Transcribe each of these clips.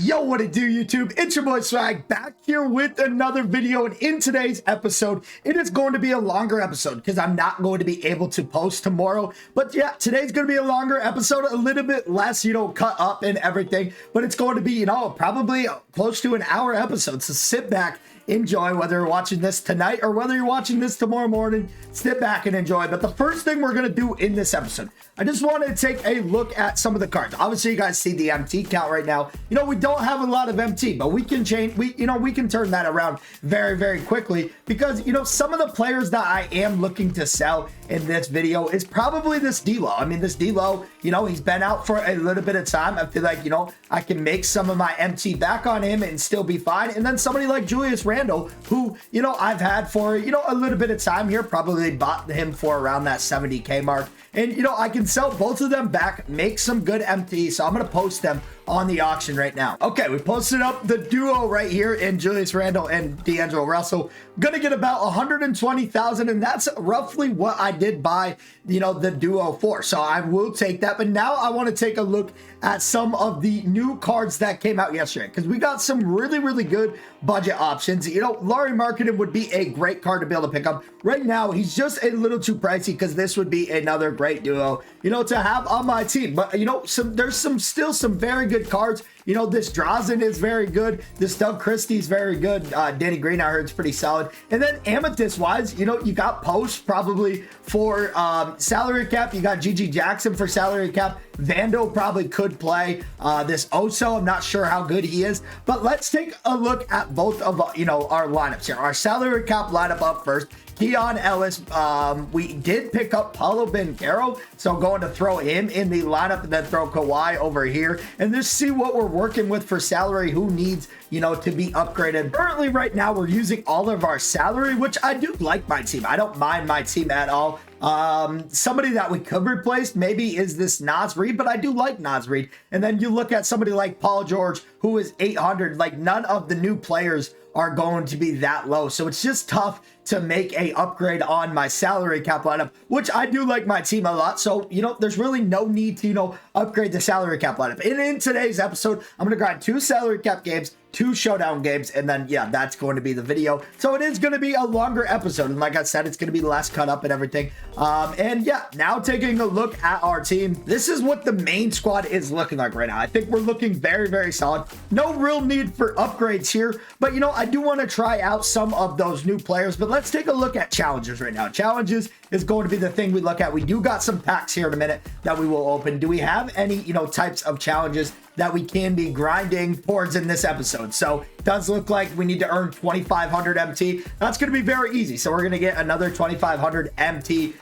Yo, what it do, YouTube? It's your boy Swag back here with another video, and in today's episode, it is going to be a longer episode because I'm not going to be able to post tomorrow. But yeah, today's going to be a longer episode, a little bit less, cut up and everything, but it's going to be, probably close to an hour episode. So sit back, enjoy, whether you're watching this tonight or whether you're watching this tomorrow morning. Sit back and enjoy. But the first thing we're going to do in this episode, I just want to take a look at some of the cards. Obviously, you guys see the MT count right now. We don't have a lot of MT, but we can change, we can turn that around very, very quickly because, some of the players that I am looking to sell in this video is probably this D-Lo. I mean, this D-Lo, he's been out for a little bit of time. I feel like, I can make some of my MT back on him and still be fine. And then somebody like Julius Randle, who, I've had for, a little bit of time here, probably bought him for around that 70K mark. And, I can sell both of them back, make some good MT. So I'm going to post them on the auction right now. Okay, we posted up the duo right here in Julius Randle and D'Angelo Russell. Gonna get about 120,000, and that's roughly what I did buy, the duo for. So I will take that. But now I want to take a look at some of the new cards that came out yesterday, because we got some really, really good budget options. Larry Marketing would be a great card to be able to pick up. Right now, he's just a little too pricey because this would be another great duo, to have on my team. But, there's still some very good cards. This Drazen is very good. This Doug Christie's very good. Danny Green, I heard, is pretty solid. And then Amethyst-wise, you got Post probably for salary cap. You got GG Jackson for salary cap. Vando probably could play. This Oso, I'm not sure how good he is. But let's take a look at both of, our lineups here. Our salary cap lineup up first. Keon Ellis, we did pick up Paulo Banchero, so going to throw him in the lineup and then throw Kawhi over here and just see what we're working with for salary, who needs, to be upgraded. Currently, right now, we're using all of our salary, which I do like my team. I don't mind my team at all. Somebody that we could replace maybe is this Naz Reid, but I do like Naz Reid. And then you look at somebody like Paul George, who is 800. Like, none of the new players are going to be that low, so it's just tough to make a upgrade on my salary cap lineup, which I do like my team a lot. So, there's really no need to, upgrade the salary cap lineup. And in today's episode, I'm going to grind 2 salary cap games, 2 showdown games, and then, yeah, that's going to be the video. So it is going to be a longer episode. And like I said, it's going to be less cut up and everything. And yeah, now taking a look at our team, this is what the main squad is looking like right now. I think we're looking very, very solid. No real need for upgrades here, but I do want to try out some of those new players. But let's take a look at challenges right now. Challenges is going to be the thing we look at. We do got some packs here in a minute that we will open. Do we have any, types of challenges that we can be grinding towards in this episode? So it does look like we need to earn 2,500 MT. That's going to be very easy. So we're going to get another 2,500 MT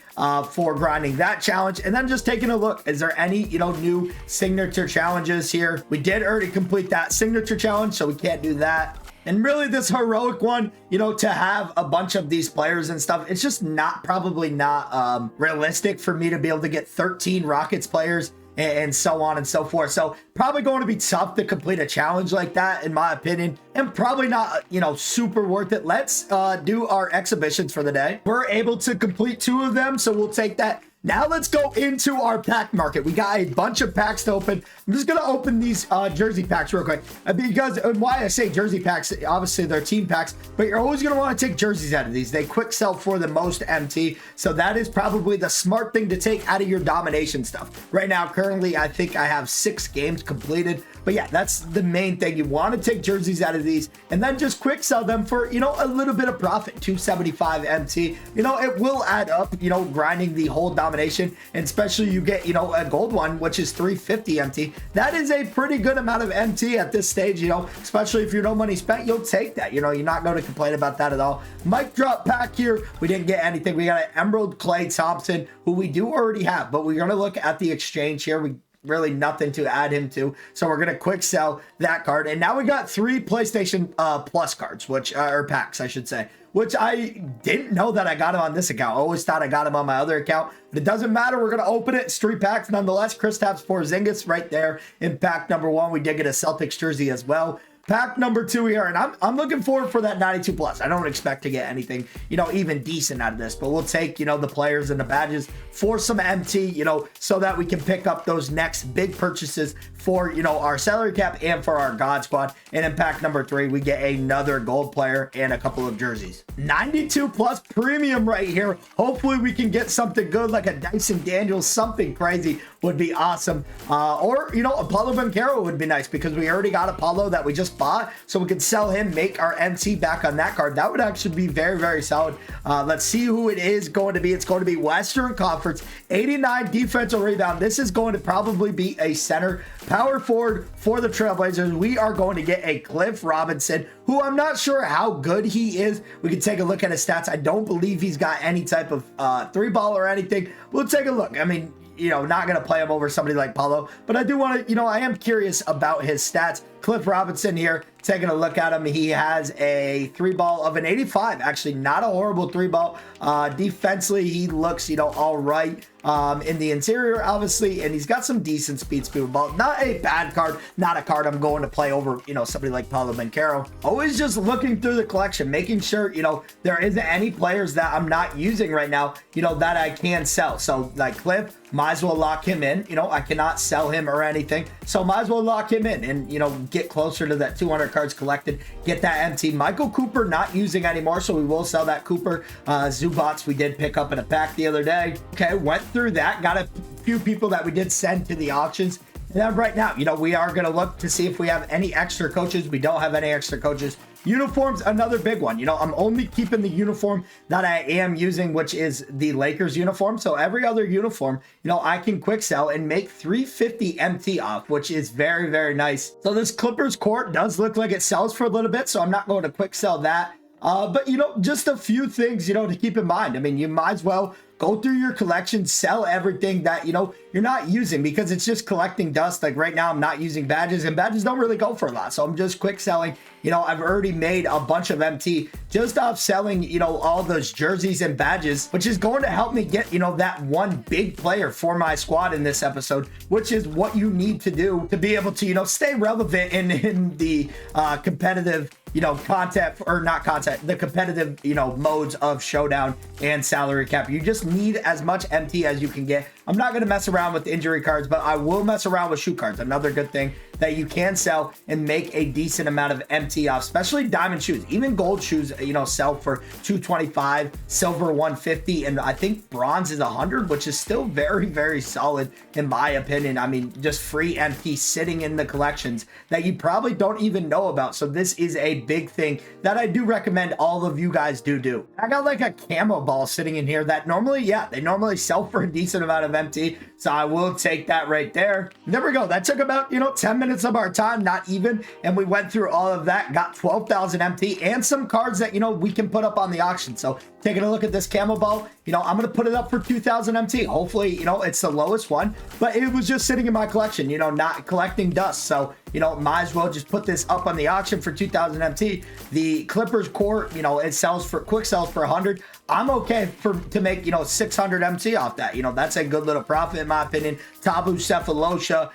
for grinding that challenge. And then just taking a look, is there any, new signature challenges here? We did already complete that signature challenge, so we can't do that. And really this heroic one, to have a bunch of these players and stuff, it's just probably not realistic for me to be able to get 13 Rockets players and so on and so forth. So probably going to be tough to complete a challenge like that, in my opinion, and probably not, super worth it. Let's do our exhibitions for the day. We're able to complete 2 of them, so we'll take that. Now let's go into our pack market. We got a bunch of packs to open. I'm just going to open these jersey packs real quick. Because why I say jersey packs, obviously they're team packs, but you're always going to want to take jerseys out of these. They quick sell for the most MT. So that is probably the smart thing to take out of your domination stuff. Right now, currently, I think I have 6 games completed. But yeah, that's the main thing. You want to take jerseys out of these and then just quick sell them for, a little bit of profit, 275 MT. It will add up, grinding the whole domination, and especially you get, a gold one, which is 350 MT. That is a pretty good amount of MT at this stage, especially if you're no money spent, you'll take that. You're not going to complain about that at all. Mic drop pack here. We didn't get anything. We got an Emerald Klay Thompson, who we do already have, but we're going to look at the exchange here. We really nothing to add him to, so we're gonna quick sell that card. And now we got 3 PlayStation Plus cards, which or packs, I should say, which I didn't know that I got him on this account. I always thought I got him on my other account, but it doesn't matter. We're gonna open it. It's 3 packs nonetheless. Kristaps Porzingis right there in pack number 1. We did get a Celtics jersey as well. Pack number 2 here, and I'm looking forward for that 92 plus. I don't expect to get anything, even decent out of this, but we'll take, the players and the badges for some MT, so that we can pick up those next big purchases for, you know, our salary cap and for our God squad. And in pack number 3, we get another gold player and a couple of jerseys. 92 plus premium right here. Hopefully we can get something good like a Dyson Daniels, something crazy would be awesome. Or, you know, Apollo Banchero would be nice because we already got Apollo that we just bought. So we could sell him, make our MT back on that card. That would actually be very, very solid. Let's see who it is going to be. It's going to be Western Conference, 89 defensive rebound. This is going to probably be a center power forward for the Trailblazers. We are going to get a Cliff Robinson, who I'm not sure how good he is. We can take a look at his stats. I don't believe he's got any type of 3-ball or anything. We'll take a look. I mean, you know, not going to play him over somebody like Paulo, but I do want to, you know, I am curious about his stats. Cliff Robinson here, taking a look at him. He has a 3-ball of an 85. Actually, not a horrible 3-ball. Defensively, he looks, you know, all right in the interior, obviously, and he's got some decent speed ball. Not a bad card, not a card I'm going to play over, you know, somebody like Paulo Banchero. Always just looking through the collection, making sure, you know, there isn't any players that I'm not using right now, you know, that I can sell. So like Cliff, might as well lock him in. You know, I cannot sell him or anything, so might as well lock him in and, you know, get closer to that 200 cards collected, get that MT. Michael Cooper not using anymore, so we will sell that Cooper. Zubats we did pick up in a pack the other day. Okay, went through that, got a few people that we did send to the auctions. And then right now, you know, we are going to look to see if we have any extra coaches. We don't have any extra coaches. Uniforms, another big one. You know, I'm only keeping the uniform that I am using, which is the Lakers uniform. So every other uniform, you know, I can quick sell and make 350 MT off, which is very, very nice. So this Clippers court does look like it sells for a little bit, so I'm not going to quick sell that. But, you know, just a few things, you know, to keep in mind. I mean, you might as well go through your collection, sell everything that, you know, you're not using, because it's just collecting dust. Like right now, I'm not using badges, and badges don't really go for a lot. So I'm just quick selling. You know, I've already made a bunch of MT just off selling, you know, all those jerseys and badges, which is going to help me get, you know, that one big player for my squad in this episode, which is what you need to do to be able to, you know, stay relevant in the competitive, you know, the competitive, you know, modes of Showdown and salary cap. You just need as much MT as you can get. I'm not going to mess around with injury cards, but I will mess around with shoe cards. Another good thing that you can sell and make a decent amount of MT off, especially diamond shoes. Even gold shoes, you know, sell for 225, silver 150, and I think bronze is 100, which is still very, very solid in my opinion. I mean, just free MT sitting in the collections that you probably don't even know about. So this is a big thing that I do recommend all of you guys do. I got like a camo ball sitting in here that normally, yeah, they normally sell for a decent amount of MT. So I will take that right there. There we go. That took about, you know, 10 minutes of our time, not even. And we went through all of that, got 12,000 MT and some cards that, you know, we can put up on the auction. So taking a look at this camo ball, you know, I'm going to put it up for 2,000 MT. Hopefully, you know, it's the lowest one, but it was just sitting in my collection, you know, not collecting dust. So, you know, might as well just put this up on the auction for 2,000 MT. The Clippers court, you know, it sells for quick sells for 100. I'm okay to make, you know, 600 MT off that. You know, that's a good little profit in my opinion. Tabu Cephalosha,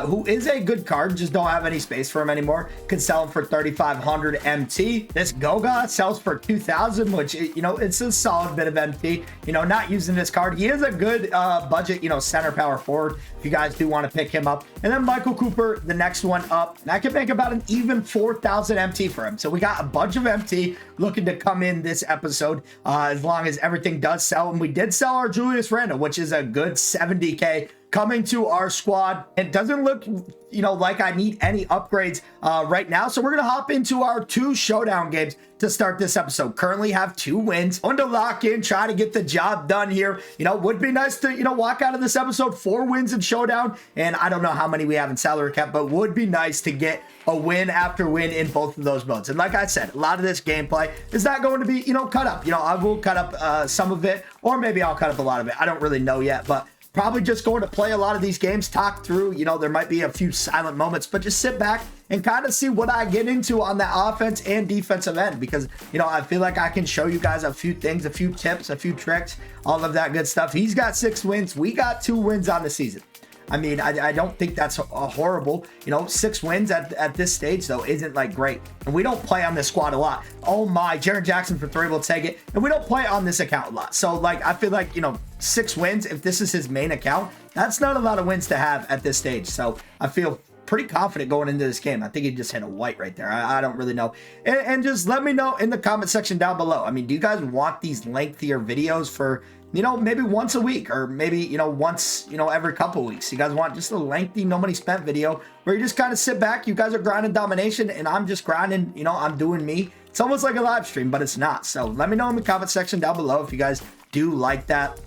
who is a good card, just don't have any space for him anymore. Could sell him for 3,500 MT. This Goga sells for 2,000, which, you know, it's a solid bit of MT. You know, not using this card. He is a good budget, you know, center power forward if you guys do want to pick him up. And then Michael Cooper, the next one up. And I can make about an even 4,000 MT for him. So we got a bunch of MT looking to come in this episode, as long as everything does sell. And we did sell our Julius Randle, which is a good 70K coming to our squad. It doesn't look, you know, like I need any upgrades right now. So we're going to hop into our 2 Showdown games to start this episode. Currently have 2 wins. One to lock in, try to get the job done here. You know, would be nice to, you know, walk out of this episode 4 wins in Showdown. And I don't know how many we have in salary cap, but would be nice to get a win after win in both of those modes. And like I said, a lot of this gameplay is not going to be, you know, cut up. You know, I will cut up some of it, or maybe I'll cut up a lot of it. I don't really know yet, but probably just going to play a lot of these games, talk through, you know, there might be a few silent moments, but just sit back and kind of see what I get into on the offense and defensive end, because, you know, I feel like I can show you guys a few things, a few tips, a few tricks, all of that good stuff. He's got 6 wins. We got 2 wins on the season. I mean, I don't think that's a horrible, you know, 6 wins at this stage, though, isn't like great. And we don't play on this squad a lot. Oh my, Jaren Jackson for 3 will take it. And we don't play on this account a lot. So, like, I feel like, you know, 6 wins, if this is his main account, that's not a lot of wins to have at this stage. So I feel pretty confident going into this game. I think he just hit a white right there. I don't really know. And just let me know in the comment section down below. I mean, do you guys want these lengthier videos for, you know, maybe once a week, or maybe, you know, once, you know, every couple weeks? You guys want just a lengthy no money spent video where you just kind of sit back, you guys are grinding domination and I'm just grinding, you know, I'm doing me. It's almost like a live stream, but it's not. So let me know in the comment section down below if you guys do like that,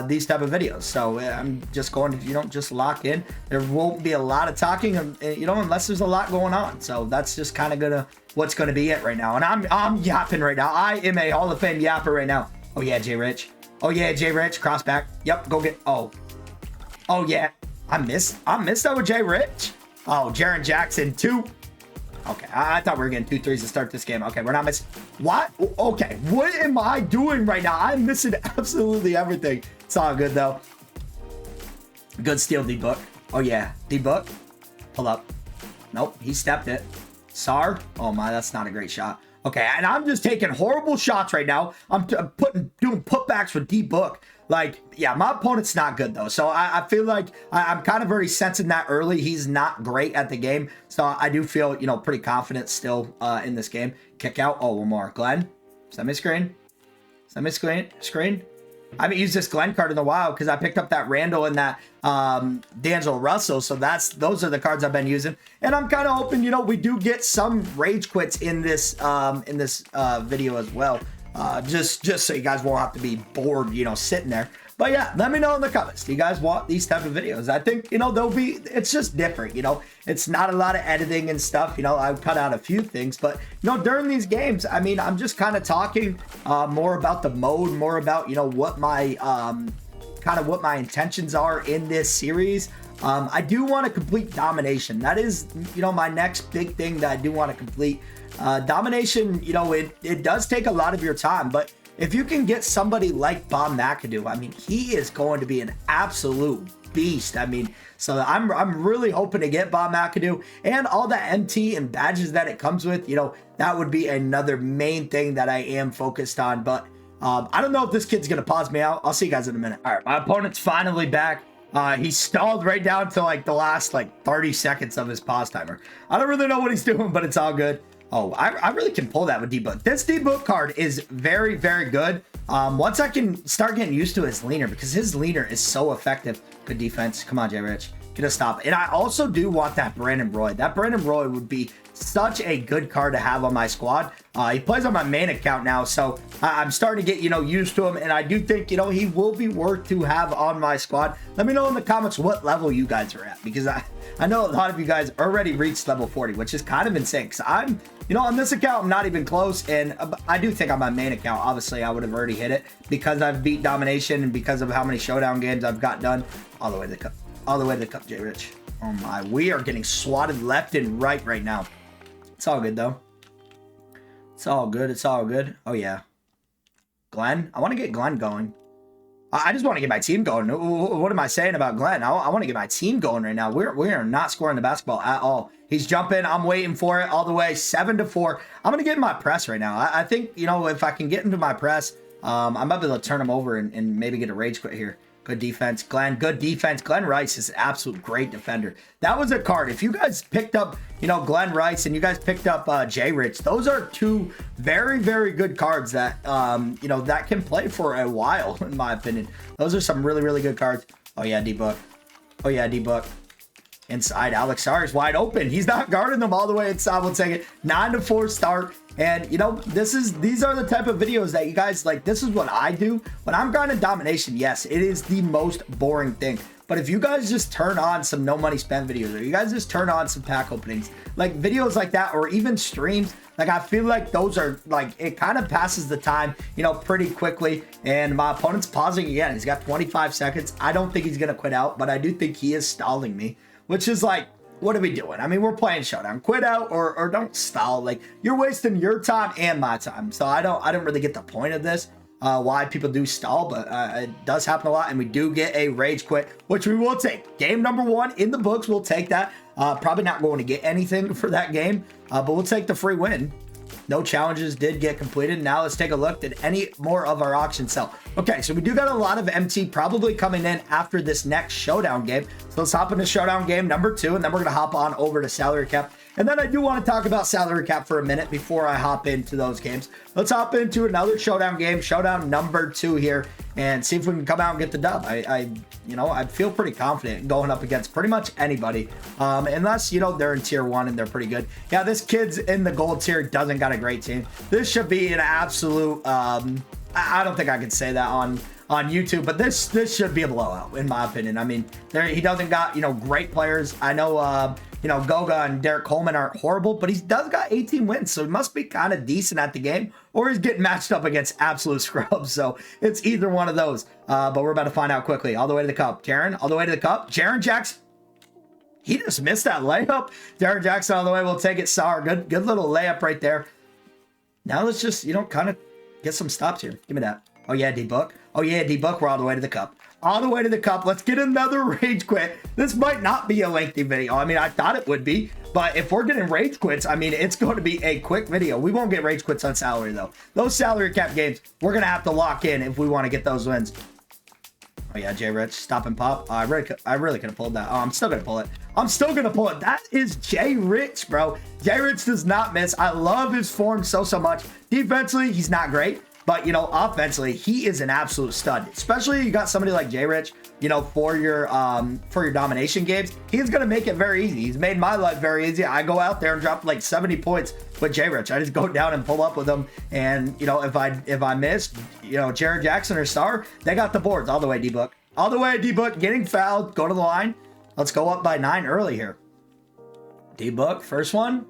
these type of videos. So I'm just going to, you know, just lock in. There won't be a lot of talking, you know, unless there's a lot going on. So that's just kind of what's gonna be it right now. And I'm yapping right now. I am a Hall of Fame yapper right now. Oh yeah, Jay Rich. Oh yeah, Jay Rich, cross back. Yep, go get, oh yeah. I missed that with Jay Rich. Oh, Jaren Jackson, 2. Okay, I thought we were getting 2 threes to start this game. Okay, we're not missing. What? Okay, what am I doing right now? I'm missing absolutely everything. It's all good, though. Good steal, D-Book. Oh, yeah. D-Book. Pull up. Nope, he stepped it. Sar. Oh, my, that's not a great shot. Okay, and I'm just taking horrible shots right now. I'm doing putbacks with D-Book. Like, yeah, my opponent's not good, though. So I feel like I'm kind of already sensing that early. He's not great at the game. So I do feel, you know, pretty confident still in this game. Kick out. Oh, one more. Glenn. Semi-screen. Semi-screen. I haven't used this Glenn card in a while because I picked up that Randall and that D'Angelo Russell. So those are the cards I've been using. And I'm kind of hoping, you know, we do get some rage quits in this video as well. Just so you guys won't have to be bored, you know, sitting there. But yeah, let me know in the comments. Do you guys want these type of videos? I think, you know, it's just different, you know. It's not a lot of editing and stuff, you know. I've cut out a few things, but, you know, during these games, I mean, I'm just kind of talking more about the mode, more about, you know, what my what my intentions are in this series. I do want to complete domination. That is, you know, my next big thing that I do want to complete. Domination, you know, it does take a lot of your time, but if you can get somebody like Bob McAdoo, I mean, he is going to be an absolute beast. I mean, so I'm really hoping to get Bob McAdoo and all the MT and badges that it comes with. You know, that would be another main thing that I am focused on. But I don't know if this kid's going to pause me out. I'll see you guys in a minute. All right, my opponent's finally back. He stalled right down to like the last like 30 seconds of his pause timer. I don't really know what he's doing, but it's all good. Oh, I really can pull that with D-Book. This D-Book card is very, very good. Once I can start getting used to his leaner, because his leaner is so effective. Good defense. Come on, Jay Rich. Get a stop. And I also do want that Brandon Roy. That Brandon Roy would be such a good card to have on my squad. He plays on my main account now, so I'm starting to get, you know, used to him. And I do think, you know, he will be worth to have on my squad. Let me know in the comments what level you guys are at, because I know a lot of you guys already reached level 40, which is kind of insane. Because I'm, you know, on this account, I'm not even close. And I do think on my main account, obviously, I would have already hit it because I've beat domination and because of how many showdown games I've got done all the way to the cup. All the way to the cup, Jay Rich. Oh my, we are getting swatted left and right now. It's all good, though. It's all good. It's all good. Oh, yeah. Glenn? I want to get Glenn going. I just want to get my team going. What am I saying about Glenn? I want to get my team going right now. We are not scoring the basketball at all. He's jumping. I'm waiting for it all the way. 7-4. I'm going to get in my press right now. I think, you know, if I can get into my press, I might be able to turn him over and maybe get a rage quit here. Good defense, Glenn. Good defense. Glenn Rice is an absolute great defender. That was a card. If you guys picked up, you know, Glenn Rice and you guys picked up Jay Rich, those are two very, very good cards that, you know, that can play for a while, in my opinion. Those are some really, really good cards. Oh, yeah, D-Book. Oh, yeah, D-Book. Inside, Alex Sarr is wide open. He's not guarding them all the way inside. We'll take it. 9-4 start. And, you know, these are the type of videos that you guys like. This is what I do when I'm grinding domination. Yes, it is the most boring thing. But if you guys just turn on some no money spent videos, or you guys just turn on some pack openings, like videos like that, or even streams, like I feel like those are like, it kind of passes the time, you know, pretty quickly. And my opponent's pausing again. He's got 25 seconds. I don't think he's going to quit out, but I do think he is stalling me, which is like, what are we doing? I mean, we're playing Showdown. Quit out or don't stall. Like, you're wasting your time and my time. So I don't really get the point of this, why people do stall, but it does happen a lot. And we do get a rage quit, which we will take. Game number 1 in the books. We'll take that. Probably not going to get anything for that game, but we'll take the free win. No challenges did get completed. Now let's take a look. Did any more of our auctions sell? Okay, so we do got a lot of MT probably coming in after this next Showdown game. So let's hop into Showdown game number 2, and then we're going to hop on over to salary cap. And then I do want to talk about salary cap for a minute before I hop into those games. Let's hop into another Showdown game, Showdown number 2 here, and see if we can come out and get the dub. I feel pretty confident going up against pretty much anybody, unless, they're in tier 1 and they're pretty good. Yeah, this kid's in the gold tier, doesn't got a great team. This should be an absolute, I don't think I can say that on YouTube, but this should be a blowout in my opinion. I mean, he doesn't got, great players. I know, Goga and Derek Coleman aren't horrible, but he does got 18 wins, so he must be kind of decent at the game, or he's getting matched up against absolute scrubs. So it's either one of those. But we're about to find out quickly. All the way to the cup. Jaren, all the way to the cup. Jaren Jackson. He just missed that layup. Jaren Jackson all the way. We'll take it. Sour. Good little layup right there. Now let's just, kind of get some stops here. Give me that. Oh, yeah, D-Book. Oh, yeah, D-Book. We're all the way to the cup. All the way to the cup. Let's get another rage quit. This might not be a lengthy video. I mean, I thought it would be, but if we're getting rage quits, I mean, it's going to be a quick video. We won't get rage quits on salary, though. Those salary cap games, we're going to have to lock in if we want to get those wins. Oh, yeah, J Rich, stop and pop. I really could have pulled that. Oh, I'm still going to pull it. I'm still going to pull it. That is J Rich, bro. J Rich does not miss. I love his form so much. Defensively, he's not great. But, offensively, he is an absolute stud. Especially you got somebody like J Rich, for your domination games. He's going to make it very easy. He's made my life very easy. I go out there and drop like 70 points with J Rich. I just go down and pull up with him. And, if I miss, Jared Jackson or Star, they got the boards all the way, D-Book. All the way, D-Book, getting fouled. Go to the line. Let's go up by 9 early here. D-Book, first one.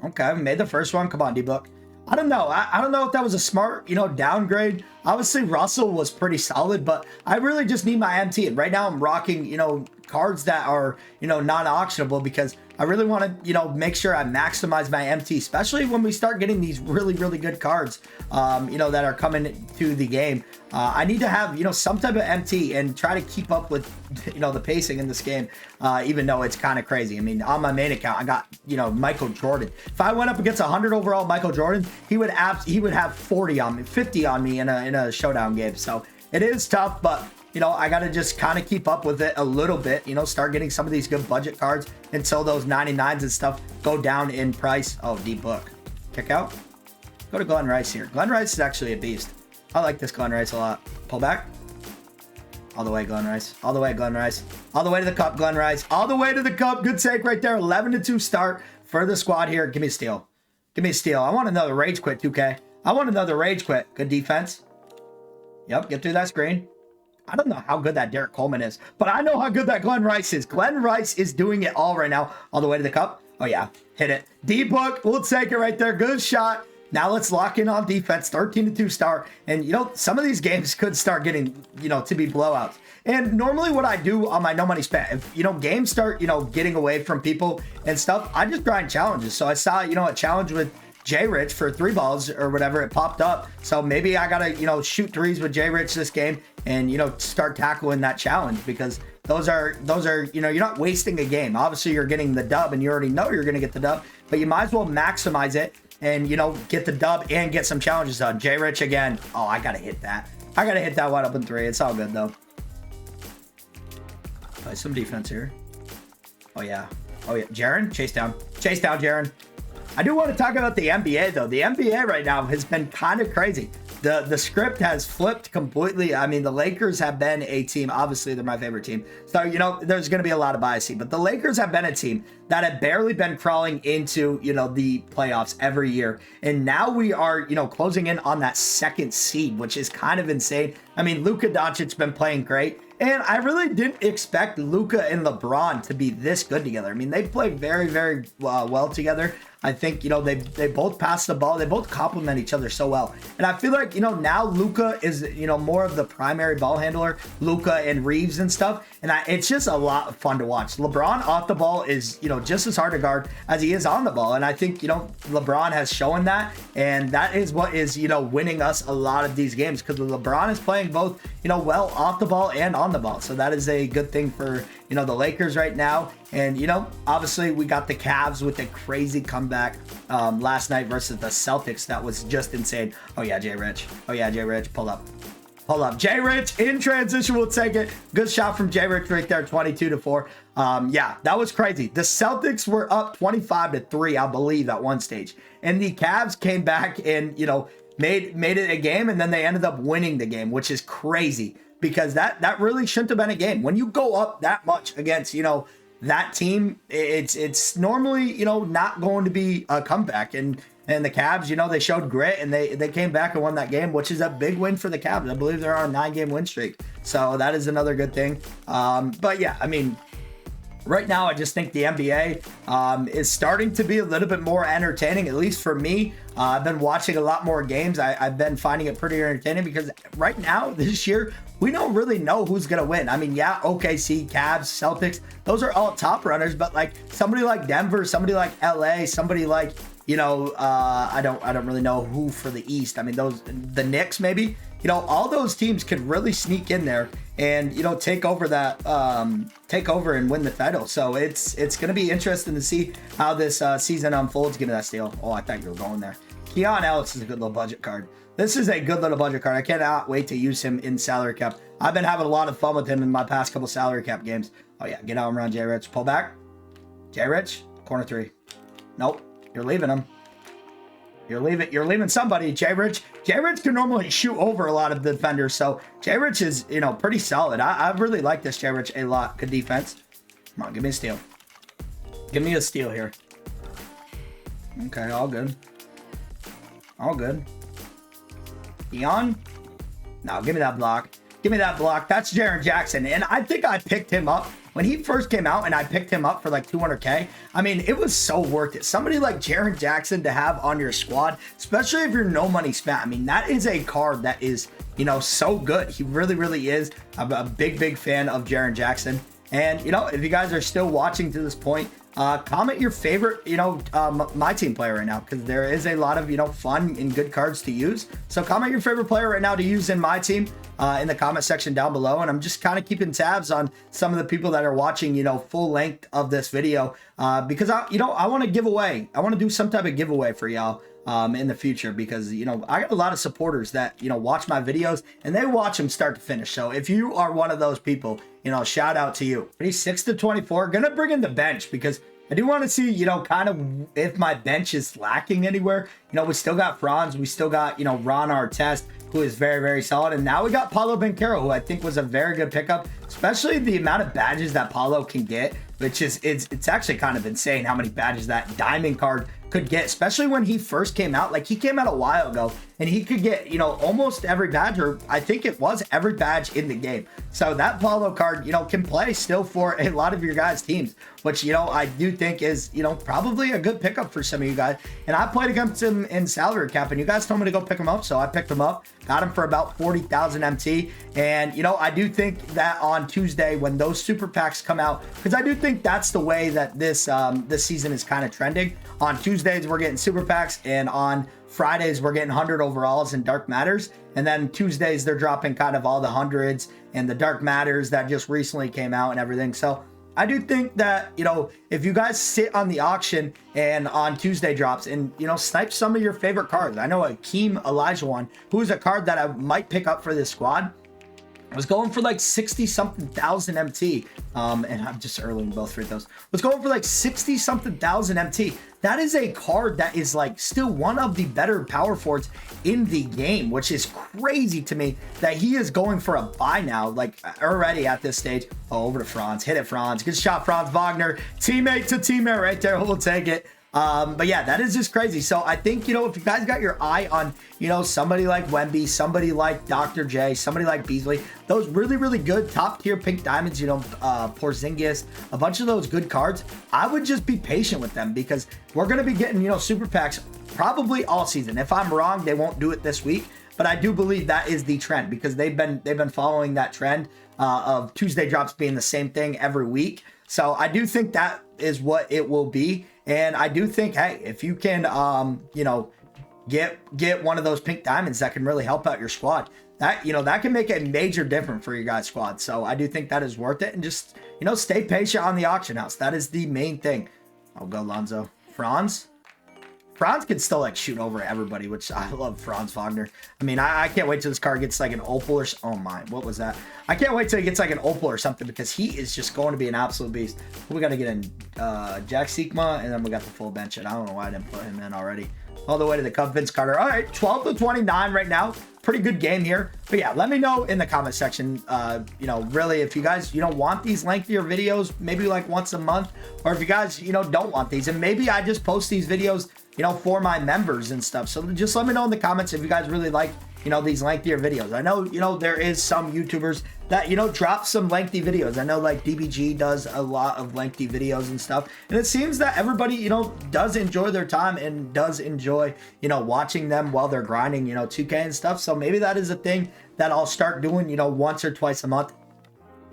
Okay, made the first one. Come on, D-Book. I don't know. I don't know if that was a smart, downgrade. Obviously, Russell was pretty solid, but I really just need my MT. And right now I'm rocking, cards that are, non-auctionable because I really want to, make sure I maximize my MT, especially when we start getting these really, really good cards, that are coming to the game. I need to have, some type of MT and try to keep up with, the pacing in this game, even though it's kind of crazy. I mean, on my main account, I got, Michael Jordan. If I went up against 100 overall Michael Jordan, he would have 40 on me, 50 on me in a Showdown game. So it is tough, but I got to just kind of keep up with it a little bit, start getting some of these good budget cards until those 99s and stuff go down in price. Oh, D-Book. Kick out. Go to Glenn Rice here. Glenn Rice is actually a beast. I like this Glenn Rice a lot. Pull back. All the way, Glenn Rice. All the way, Glenn Rice. All the way to the cup, Glenn Rice. All the way to the cup. Good take right there. 11-2 start for the squad here. Give me a steal. Give me a steal. I want another rage quit, 2K. I want another rage quit. Good defense. Yep, get through that screen. I don't know how good that Derek Coleman is, but I know how good that Glenn Rice is. Glenn Rice is doing it all right now. All the way to the cup. Oh, yeah. Hit it. D-Book. We'll take it right there. Good shot. Now let's lock in on defense. 13-2 start. And, some of these games could start getting, to be blowouts. And normally what I do on my no money spent, if, games start, getting away from people and stuff, I just grind challenges. So I saw, a challenge with J Rich for 3 balls or whatever, it popped up. So maybe I gotta, shoot threes with J Rich this game and, start tackling that challenge because those are, you're not wasting a game. Obviously you're getting the dub and you already know you're going to get the dub, but you might as well maximize it and, get the dub and get some challenges done. J Rich again. Oh, I got to hit that. I got to hit that one up in 3. It's all good though. Play some defense here. Oh yeah. Oh yeah. Jaren, chase down. Chase down, Jaren. I do want to talk about the NBA though. The NBA right now has been kind of crazy. The script has flipped completely. I mean, the Lakers have been a team. Obviously, they're my favorite team. So, there's going to be a lot of bias, but the Lakers have been a team that have barely been crawling into, the playoffs every year. And now we are, closing in on that 2nd seed, which is kind of insane. I mean, Luka Doncic's been playing great. And I really didn't expect Luka and LeBron to be this good together. I mean, they play very, very well together. I think, they both pass the ball. They both complement each other so well. And I feel like, now Luka is, more of the primary ball handler, Luka and Reeves and stuff. And it's just a lot of fun to watch. LeBron off the ball is, just as hard to guard as he is on the ball. And I think, LeBron has shown that. And that is what is, winning us a lot of these games because LeBron is playing both, well off the ball and on the ball. So that is a good thing for, the Lakers right now. And, obviously we got the Cavs with a crazy comeback last night versus the Celtics. That was just insane. Oh yeah, Jay Rich. Oh yeah, Jay Rich. Pull up. Hold up. Jay Rich in transition will take it. Good shot from Jay Rich right there, 22-4. Yeah, that was crazy. The Celtics were up 25-3, I believe, at one stage. And the Cavs came back and, you know, made it a game, and then they ended up winning the game, which is crazy because that really shouldn't have been a game. When you go up that much against, you know, that team, it's normally, you know, not going to be a comeback. And the Cavs, you know, they showed grit and they came back and won that game, which is a big win for the Cavs. I believe they're on a 9-game win streak. So that is another good thing. But yeah, I mean, right now, I just think the NBA is starting to be a little bit more entertaining, at least for me. I've been watching a lot more games. I've been finding it pretty entertaining because right now, this year, we don't really know who's going to win. I mean, yeah, OKC, Cavs, Celtics, those are all top runners, but like somebody like Denver, somebody like LA, somebody like, you know, I don't really know who for the East. I mean, the Knicks maybe, you know, all those teams could really sneak in there and, you know, take over and win the title. So it's going to be interesting to see how this season unfolds. Give me that steal. Oh, I thought you were going there. Keon Ellis is a good little budget card. This is a good little budget card. I cannot wait to use him in salary cap. I've been having a lot of fun with him in my past couple salary cap games. Oh yeah, get out and around Jay Rich. Pull back. Jay Rich, corner three. Nope. You're leaving him. You're leaving somebody. Jay Rich can normally shoot over a lot of the defenders. So Jay Rich is, you know, pretty solid. I really like this Jay Rich a lot. Good defense. Come on, give me a steal. Give me a steal here. Okay, all good. All good. Eon? No, give me that block. Give me that block. That's Jaren Jackson. And I think I picked him up when he first came out, and I picked him up for like 200K. I mean, it was so worth it. Somebody like Jaren Jackson to have on your squad, especially if you're no money spent. I mean, that is a card that is, you know, so good. He really, really is. I'm a big fan of Jaren Jackson. And, you know, if you guys are still watching to this point, comment your favorite, you know, my team player right now, because there is a lot of, you know, fun and good cards to use. So comment your favorite player right now to use in my team in the comment section down below. And I'm just kind of keeping tabs on some of the people that are watching, you know, full length of this video because I want to give away. I want to do some type of giveaway for y'all in the future, because, you know, I got a lot of supporters that, you know, watch my videos and they watch them start to finish. So if you are one of those people, you know, shout out to you. 6-24, gonna bring in the bench because I do want to see, you know, kind of if my bench is lacking anywhere. You know, we still got Franz, we still got, you know, Ron Artest, who is very solid, and now we got Paulo Banchero, who I think was a very good pickup, especially the amount of badges that Paulo can get, which is it's actually kind of insane how many badges that diamond card could get, especially when he first came out. Like, he came out a while ago and he could get, you know, almost every badge, or I think it was every badge in the game. So that Paulo card, you know, can play still for a lot of your guys' teams, which, you know, I do think is, you know, probably a good pickup for some of you guys. And I played against him in salary cap, and you guys told me to go pick him up, so I picked him up, got him for about 40,000 MT. And, you know, I do think that on Tuesday when those super packs come out, because I do think that's the way that this season is kind of trending. On Tuesdays, we're getting super packs, and on Fridays, we're getting 100 overalls and dark matters. And then Tuesdays, they're dropping kind of all the hundreds and the dark matters that just recently came out and everything. So I do think that, you know, if you guys sit on the auction and on Tuesday drops and, you know, snipe some of your favorite cards. I know Akeem Olajuwon, who is a card that I might pick up for this squad, was going for like 60-something thousand MT. And I'm just early in both free throws. Was going for like 60-something thousand MT. That is a card that is like still one of the better power forwards in the game, which is crazy to me that he is going for a buy now, like already at this stage. Oh, over to Franz. Hit it, Franz. Good shot, Franz Wagner. Teammate to teammate right there. We'll take it. But yeah, that is just crazy. So I think, you know, if you guys got your eye on, you know, somebody like Wemby, somebody like Dr. J, somebody like Beasley, those really good top tier pink diamonds, you know, Porzingis, a bunch of those good cards, I would just be patient with them, because we're going to be getting, you know, super packs probably all season. If I'm wrong, they won't do it this week, but I do believe that is the trend, because they've been following that trend of Tuesday drops being the same thing every week. So I do think that is what it will be. And I do think, hey, if you can, you know, get one of those pink diamonds that can really help out your squad, that, you know, that can make a major difference for your guys' squad. So I do think that is worth it. And just, you know, stay patient on the auction house. That is the main thing. I'll go Lonzo. Franz Franz can still like shoot over everybody, which I love Franz Wagner. I mean, I can't wait till this card gets like an opal or oh my, what was that? I can't wait till he gets like an opal or something because he is just going to be an absolute beast. We got to get in Jack Sigma, and then we got the full bench, and I don't know why I didn't put him in already. All the way to the cup, Vince Carter. All right, 12 to 29 right now. Pretty good game here. But yeah, let me know in the comment section, you know, really, if you guys, you know, want these lengthier videos, maybe like once a month, or if you guys, you know, don't want these, and maybe I just post these videos, you know, for my members and stuff. So just let me know in the comments if you guys really like, you know, these lengthier videos. I know, you know, there is some YouTubers that, you know, drop some lengthy videos. I know like DBG does a lot of lengthy videos and stuff. And it seems that everybody, you know, does enjoy their time and does enjoy, you know, watching them while they're grinding, you know, 2K and stuff. So maybe that is a thing that I'll start doing, you know, once or twice a month.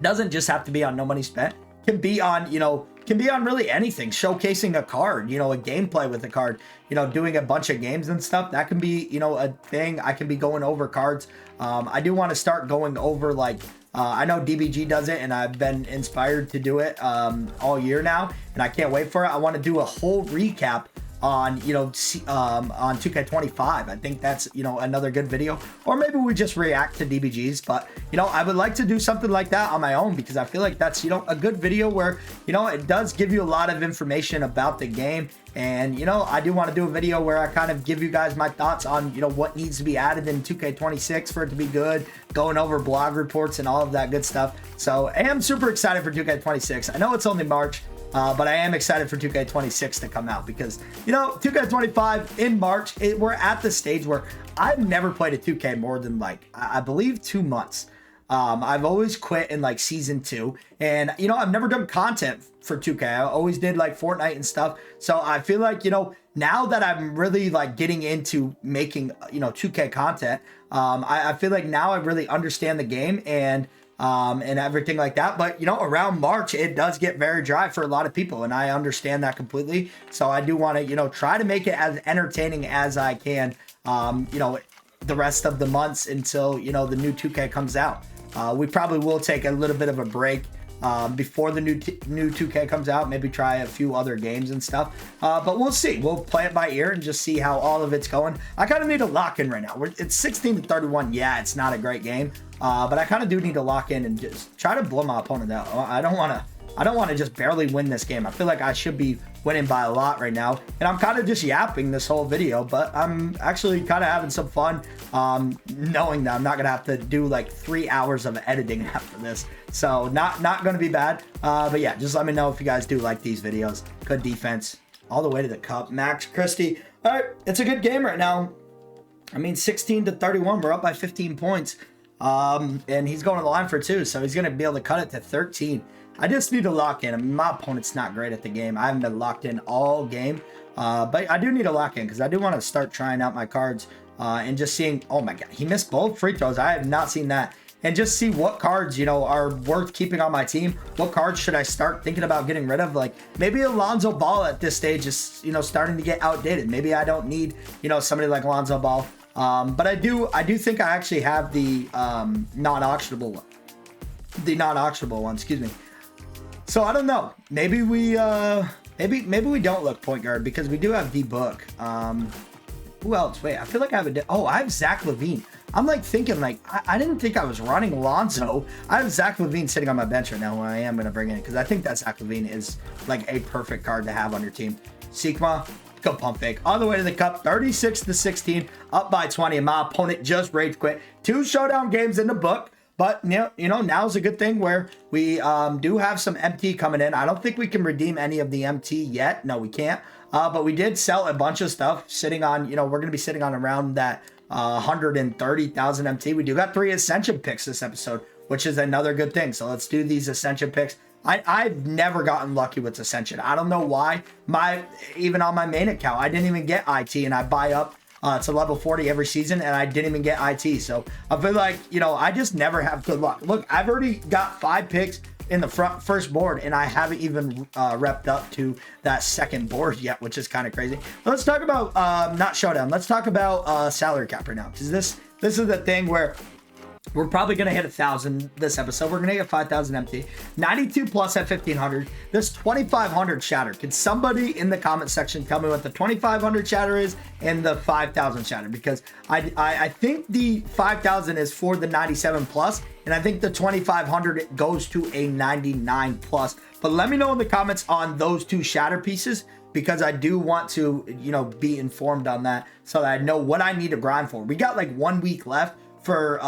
Doesn't just have to be on No Money Spent. Can be on, you know, can be on really anything, showcasing a card, you know, a gameplay with a card, you know, doing a bunch of games and stuff. That can be, you know, a thing. I can be going over cards. I do want to start going over like, I know DBG does it, and I've been inspired to do it all year now, and I can't wait for it. I want to do a whole recap on, you know, on 2K25. I think that's, you know, another good video, or maybe we just react to DBGs. But, you know, I would like to do something like that on my own, because I feel like that's, you know, a good video where, you know, it does give you a lot of information about the game. And, you know, I do want to do a video where I kind of give you guys my thoughts on, you know, what needs to be added in 2K26 for it to be good, going over blog reports and all of that good stuff. So I am super excited for 2K26. I know it's only March, but I am excited for 2K26 to come out, because, you know, 2K25 in March, we're at the stage where I've never played a 2K more than like, I believe 2 months. I've always quit in like season 2, and, you know, I've never done content for 2K. I always did like Fortnite and stuff. So I feel like, you know, now that I'm really like getting into making, you know, 2K content, I feel like now I really understand the game and everything like that. But, you know, around March, it does get very dry for a lot of people, and I understand that completely. So I do want to, you know, try to make it as entertaining as I can, you know, the rest of the months until, you know, the new 2K comes out. We probably will take a little bit of a break before the new 2K comes out, maybe try a few other games and stuff, but we'll see. We'll play it by ear and just see how all of it's going. I kind of need to lock in right now. It's 16 to 31. Yeah, it's not a great game, but I kind of do need to lock in and just try to blow my opponent out. I don't want to just barely win this game. I feel like I should be winning by a lot right now, and I'm kind of just yapping this whole video, but I'm actually kind of having some fun, knowing that I'm not gonna have to do like 3 hours of editing after this. So not gonna be bad, but yeah, just let me know if you guys do like these videos. Good defense all the way to the cup. Max Christie. All right, it's a good game right now. I mean, 16 to 31, we're up by 15 points, and he's going to the line for 2, so he's gonna be able to cut it to 13. I just need to lock in. I mean, my opponent's not great at the game. I haven't been locked in all game, but I do need to lock in, because I do want to start trying out my cards and just seeing, oh my God, he missed both free throws. I have not seen that. And just see what cards, you know, are worth keeping on my team. What cards should I start thinking about getting rid of? Like maybe Alonzo Ball at this stage is, you know, starting to get outdated. Maybe I don't need, you know, somebody like Alonzo Ball. But I do think I actually have the non-auctionable one. The non-auctionable one, excuse me. So I don't know. Maybe we maybe we don't look point guard, because we do have D-Book. Who else? Wait, I feel like I have I have Zach LaVine. I'm like thinking like I didn't think I was running Alonzo. I have Zach LaVine sitting on my bench right now, who I am gonna bring in, because I think that Zach LaVine is like a perfect card to have on your team. Sigma, go pump fake all the way to the cup, 36 to 16, up by 20, and my opponent just rage quit. 2 showdown games in the book. But, you know, now's a good thing where we do have some MT coming in. I don't think we can redeem any of the MT yet. No, we can't. But we did sell a bunch of stuff sitting on, you know, we're going to be sitting on around that 130,000 MT. We do got 3 Ascension picks this episode, which is another good thing. So let's do these Ascension picks. I've never gotten lucky with Ascension. I don't know why. Even on my main account, I didn't even get IT, and I buy up to level 40 every season, and I didn't even get IT. So I feel like, you know, I just never have good luck. Look, I've already got 5 picks in the first board, and I haven't even repped up to that second board yet, which is kind of crazy. But let's talk about not Showdown. Let's talk about salary cap right now, because this is the thing where We're probably going to hit 1,000 this episode. We're going to get 5,000 MT. 92 plus at 1,500. This 2,500 shatter. Can somebody in the comment section tell me what the 2,500 shatter is and the 5,000 shatter? Because I think the 5,000 is for the 97 plus, and I think the 2,500 goes to a 99 plus. But let me know in the comments on those two shatter pieces, because I do want to, you know, be informed on that so that I know what I need to grind for. We got like 1 week left for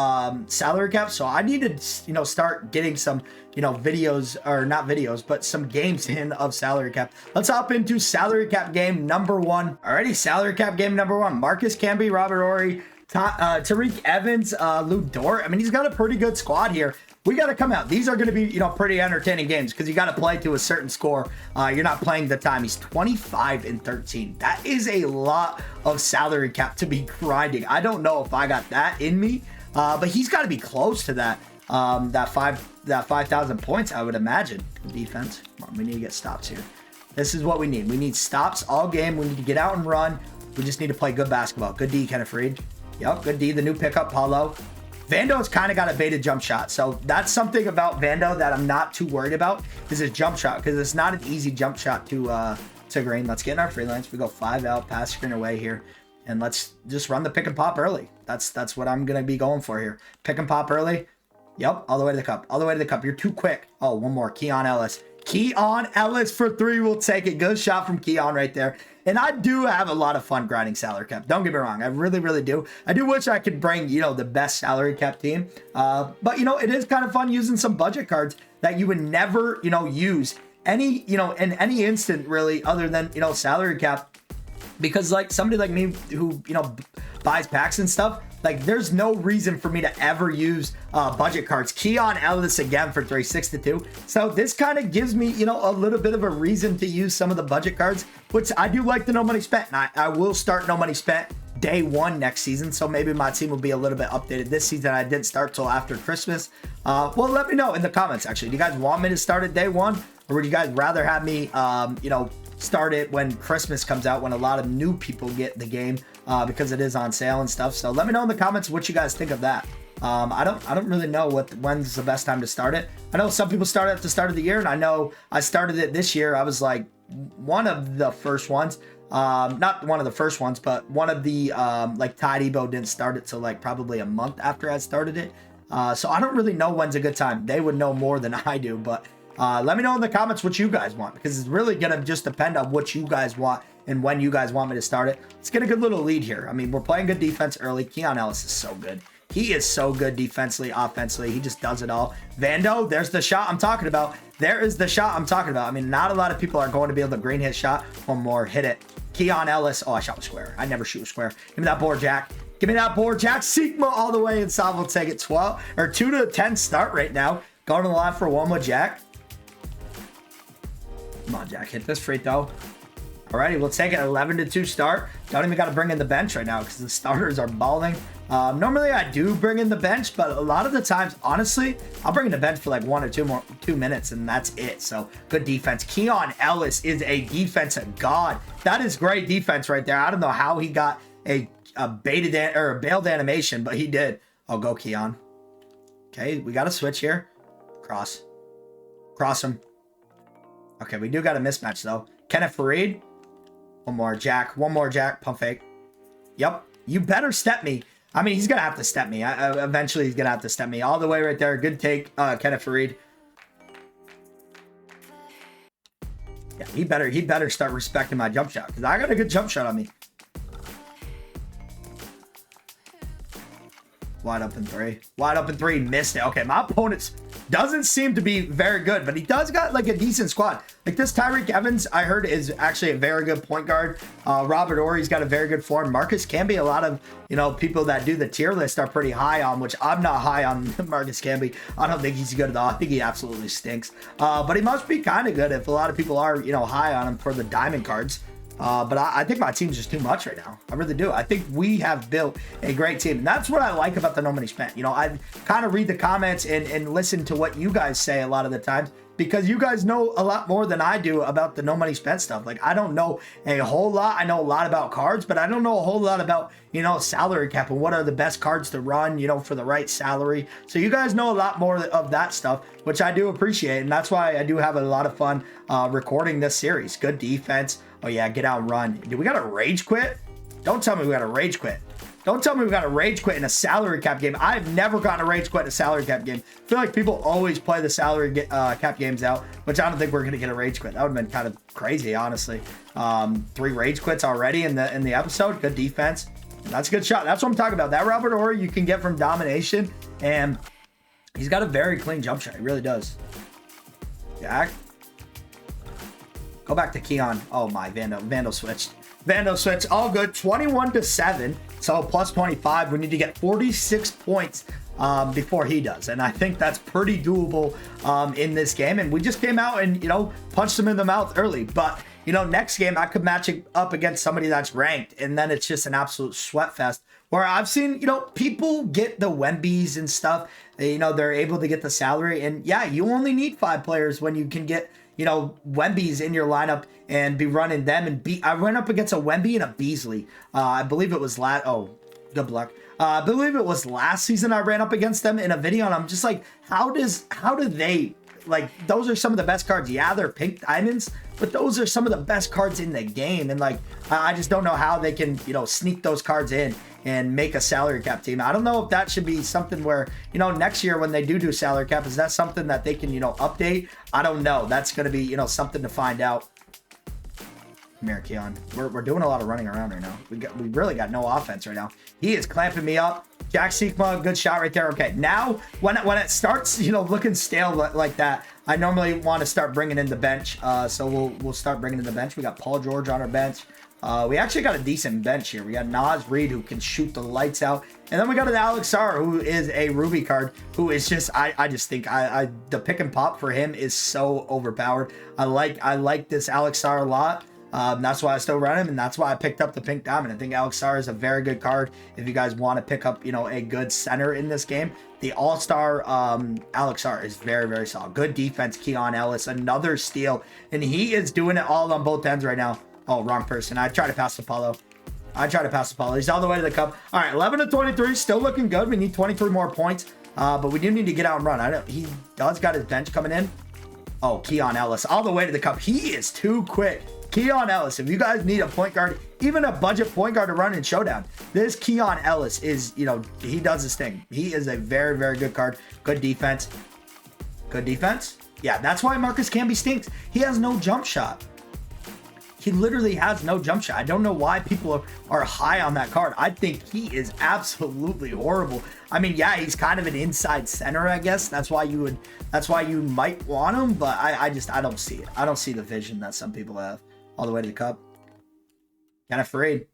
salary cap, so I need to, you know, start getting some, you know, videos, or not videos, but some games in of salary cap. Let's hop into salary cap game number 1. Alrighty, salary cap game number 1. Marcus Camby, Robert Horry, Tariq Evans, Lou Dort. I mean, he's got a pretty good squad here. We got to come out. These are going to be, you know, pretty entertaining games because you got to play to a certain score. You're not playing the time. He's 25 and 13. That is a lot of salary cap to be grinding. I don't know if I got that in me, but he's got to be close to that. That 5,000 points, I would imagine. Defense. Come on, we need to get stops here. This is what we need. We need stops all game. We need to get out and run. We just need to play good basketball. Good D, Kenneth Reed. Yep, good D. The new pickup, Paulo. Vando's kind of got a baited jump shot. So that's something about Vando that I'm not too worried about, is his jump shot, because it's not an easy jump shot to green. Let's get in our freelance. We go 5 out, pass screen away here. And let's just run the pick and pop early. That's what I'm going to be going for here. Pick and pop early. Yep, all the way to the cup. All the way to the cup. You're too quick. Oh, one more. Keon Ellis. Keon Ellis for 3. We'll take it. Good shot from Keon right there. And I do have a lot of fun grinding salary cap. Don't get me wrong. I really, really do. I do wish I could bring, you know, the best salary cap team. But, you know, it is kind of fun using some budget cards that you would never, you know, use any, you know, in any instant really, other than, you know, salary cap. Because like somebody like me who, you know, buys packs and stuff, like there's no reason for me to ever use budget cards. Keon Ellis again for 3, 6-2. So this kind of gives me, you know, a little bit of a reason to use some of the budget cards, which I do like the no money spent. And I will start no money spent day 1 next season. So maybe my team will be a little bit updated this season. I didn't start till after Christmas. Well, let me know in the comments actually. Do you guys want me to start it day 1? Or would you guys rather have me, you know, start it when Christmas comes out, when a lot of new people get the game because it is on sale and stuff? So let me know in the comments what you guys think of that. I don't really know when's the best time to start it. I know some people start at the start of the year, and I know I started it this year. I was like one of the first ones, not one of the first ones, but one of the like Tide Ebo didn't start it till like probably a month after I started it. So I don't really know when's a good time. They would know more than I do, but let me know in the comments what you guys want, because it's really going to just depend on what you guys want and when you guys want me to start it. Let's get a good little lead here. I mean, we're playing good defense early. Keon Ellis is so good. He is so good defensively, offensively. He just does it all. Vando, there's the shot I'm talking about. There is the shot I'm talking about. I mean, not a lot of people are going to be able to green hit shot. One more, hit it. Keon Ellis. Oh, I shot a square. I never shoot a square. Give me that board, Jack. Give me that board, Jack. Sigma all the way inside. We'll take it 12 or 2-10 start right now. Going to the line for one with Jack. Come on, Jack. Hit this free throw. Alrighty, we'll take it. 11-2 start. Don't even got to bring in the bench right now because the starters are balling. Normally, I do bring in the bench, but a lot of the times, honestly, I'll bring in the bench for like 1 or 2 minutes, and that's it. So, good defense. Keon Ellis is a defensive god. That is great defense right there. I don't know how he got a baited or a bailed animation, but he did. Oh, go Keon. Okay, we got to switch here. Cross him. Okay, we do got a mismatch, though. Kenneth Fareed. One more, Jack. Pump fake. Yep. You better step me. I mean, he's going to have to step me. Eventually, he's going to have to step me. All the way right there. Good take, Kenneth Fareed. Yeah, he better start respecting my jump shot, because I got a good jump shot on me. Wide open 3. Wide open 3. Missed it. Okay, my opponent's doesn't seem to be very good, but he does got like a decent squad. Like this Tariq Evans, I heard, is actually a very good point guard. Robert Horry's got a very good form. Marcus Camby, a lot of, you know, people that do the tier list are pretty high on, which I'm not high on Marcus Camby. I don't think he's good at all. I think he absolutely stinks. But he must be kind of good if a lot of people are, you know, high on him for the diamond cards. But I think my team's just too much right now. I really do. I think we have built a great team. And that's what I like about the No Money Spent. You know, I kind of read the comments and listen to what you guys say a lot of the times. because you guys know a lot more than I do about the no money spent stuff. Like, I don't know a whole lot. I know a lot about cards, but I don't know a whole lot about, you know, salary cap and what are the best cards to run, you know, for the right salary. So you guys know a lot more of that stuff, which I do appreciate. And that's why I do have a lot of fun recording this series. Good defense. Oh yeah, get out and run. Do we got a rage quit? Don't tell me we got a rage quit. Don't tell me we got a rage quit in a salary cap game. I've never gotten a rage quit in a salary cap game. I feel like people always play the salary cap games out, which I don't think we're going to get a rage quit. That would have been kind of crazy, honestly. 3 rage quits already in the episode. Good defense. That's a good shot. That's what I'm talking about. That Robert Horry you can get from domination, and he's got a very clean jump shot. He really does. Jack. Go back to Keon. Oh my, Vandal switched. Vandal switch, all good. 21-7, so plus 25. We need to get 46 points before he does, and I think that's pretty doable in this game. And we just came out and, you know, punched him in the mouth early, but you know, next game I could match it up against somebody that's ranked, and then it's just an absolute sweat fest. Where I've seen, you know, people get the Wembies and stuff. You know, they're able to get the salary, and yeah, you only need 5 players when you can get, you know, Wembies in your lineup and be running them. And I went up against a Wemby and a Beasley. I believe it was good luck. I believe it was last season I ran up against them in a video, and I'm just like, how do they, like, those are some of the best cards. Yeah, they're pink diamonds, but those are some of the best cards in the game. And like, I just don't know how they can, you know, sneak those cards in and make a salary cap team. I don't know if that should be something where, you know, next year when they do salary cap, is that something that they can, you know, update? I don't know. That's going to be, you know, something to find out. Come here, Keon. We're doing a lot of running around right now. We really got no offense right now. He is clamping me up. Jack Sigma, good shot right there. Okay, now when it starts, you know, looking stale like that, I normally want to start bringing in the bench. So we'll start bringing in the bench. We got Paul George on our bench. We actually got a decent bench here. We got Nas Reed, who can shoot the lights out. And then we got an Alex Sarr, who is a Ruby card, who is just, I just think the pick and pop for him is so overpowered. I like this Alex Sarr a lot. That's why I still run him, and that's why I picked up the pink diamond. I think Alex Sarr is a very good card if you guys want to pick up, you know, a good center in this game. The all-star Alex Sarr is very, very solid. Good defense, Keon Ellis, another steal, and he is doing it all on both ends right now. Oh, wrong person. I tried to pass to Paulo. He's all the way to the cup. All right, 11-23, still looking good. We need 23 more points, but we do need to get out and run. He does got his bench coming in. Oh, Keon Ellis, all the way to the cup. He is too quick. Keon Ellis, if you guys need a point guard, even a budget point guard to run in Showdown, this Keon Ellis is, you know, he does his thing. He is a very, very good card. Good defense. Good defense. Yeah, that's why Marcus Camby stinks. He has no jump shot. He literally has no jump shot. I don't know why people are high on that card. I think he is absolutely horrible. I mean, yeah, he's kind of an inside center, I guess. That's why you might want him, but I don't see it. I don't see the vision that some people have. All the way to the cup. Kenneth Faried.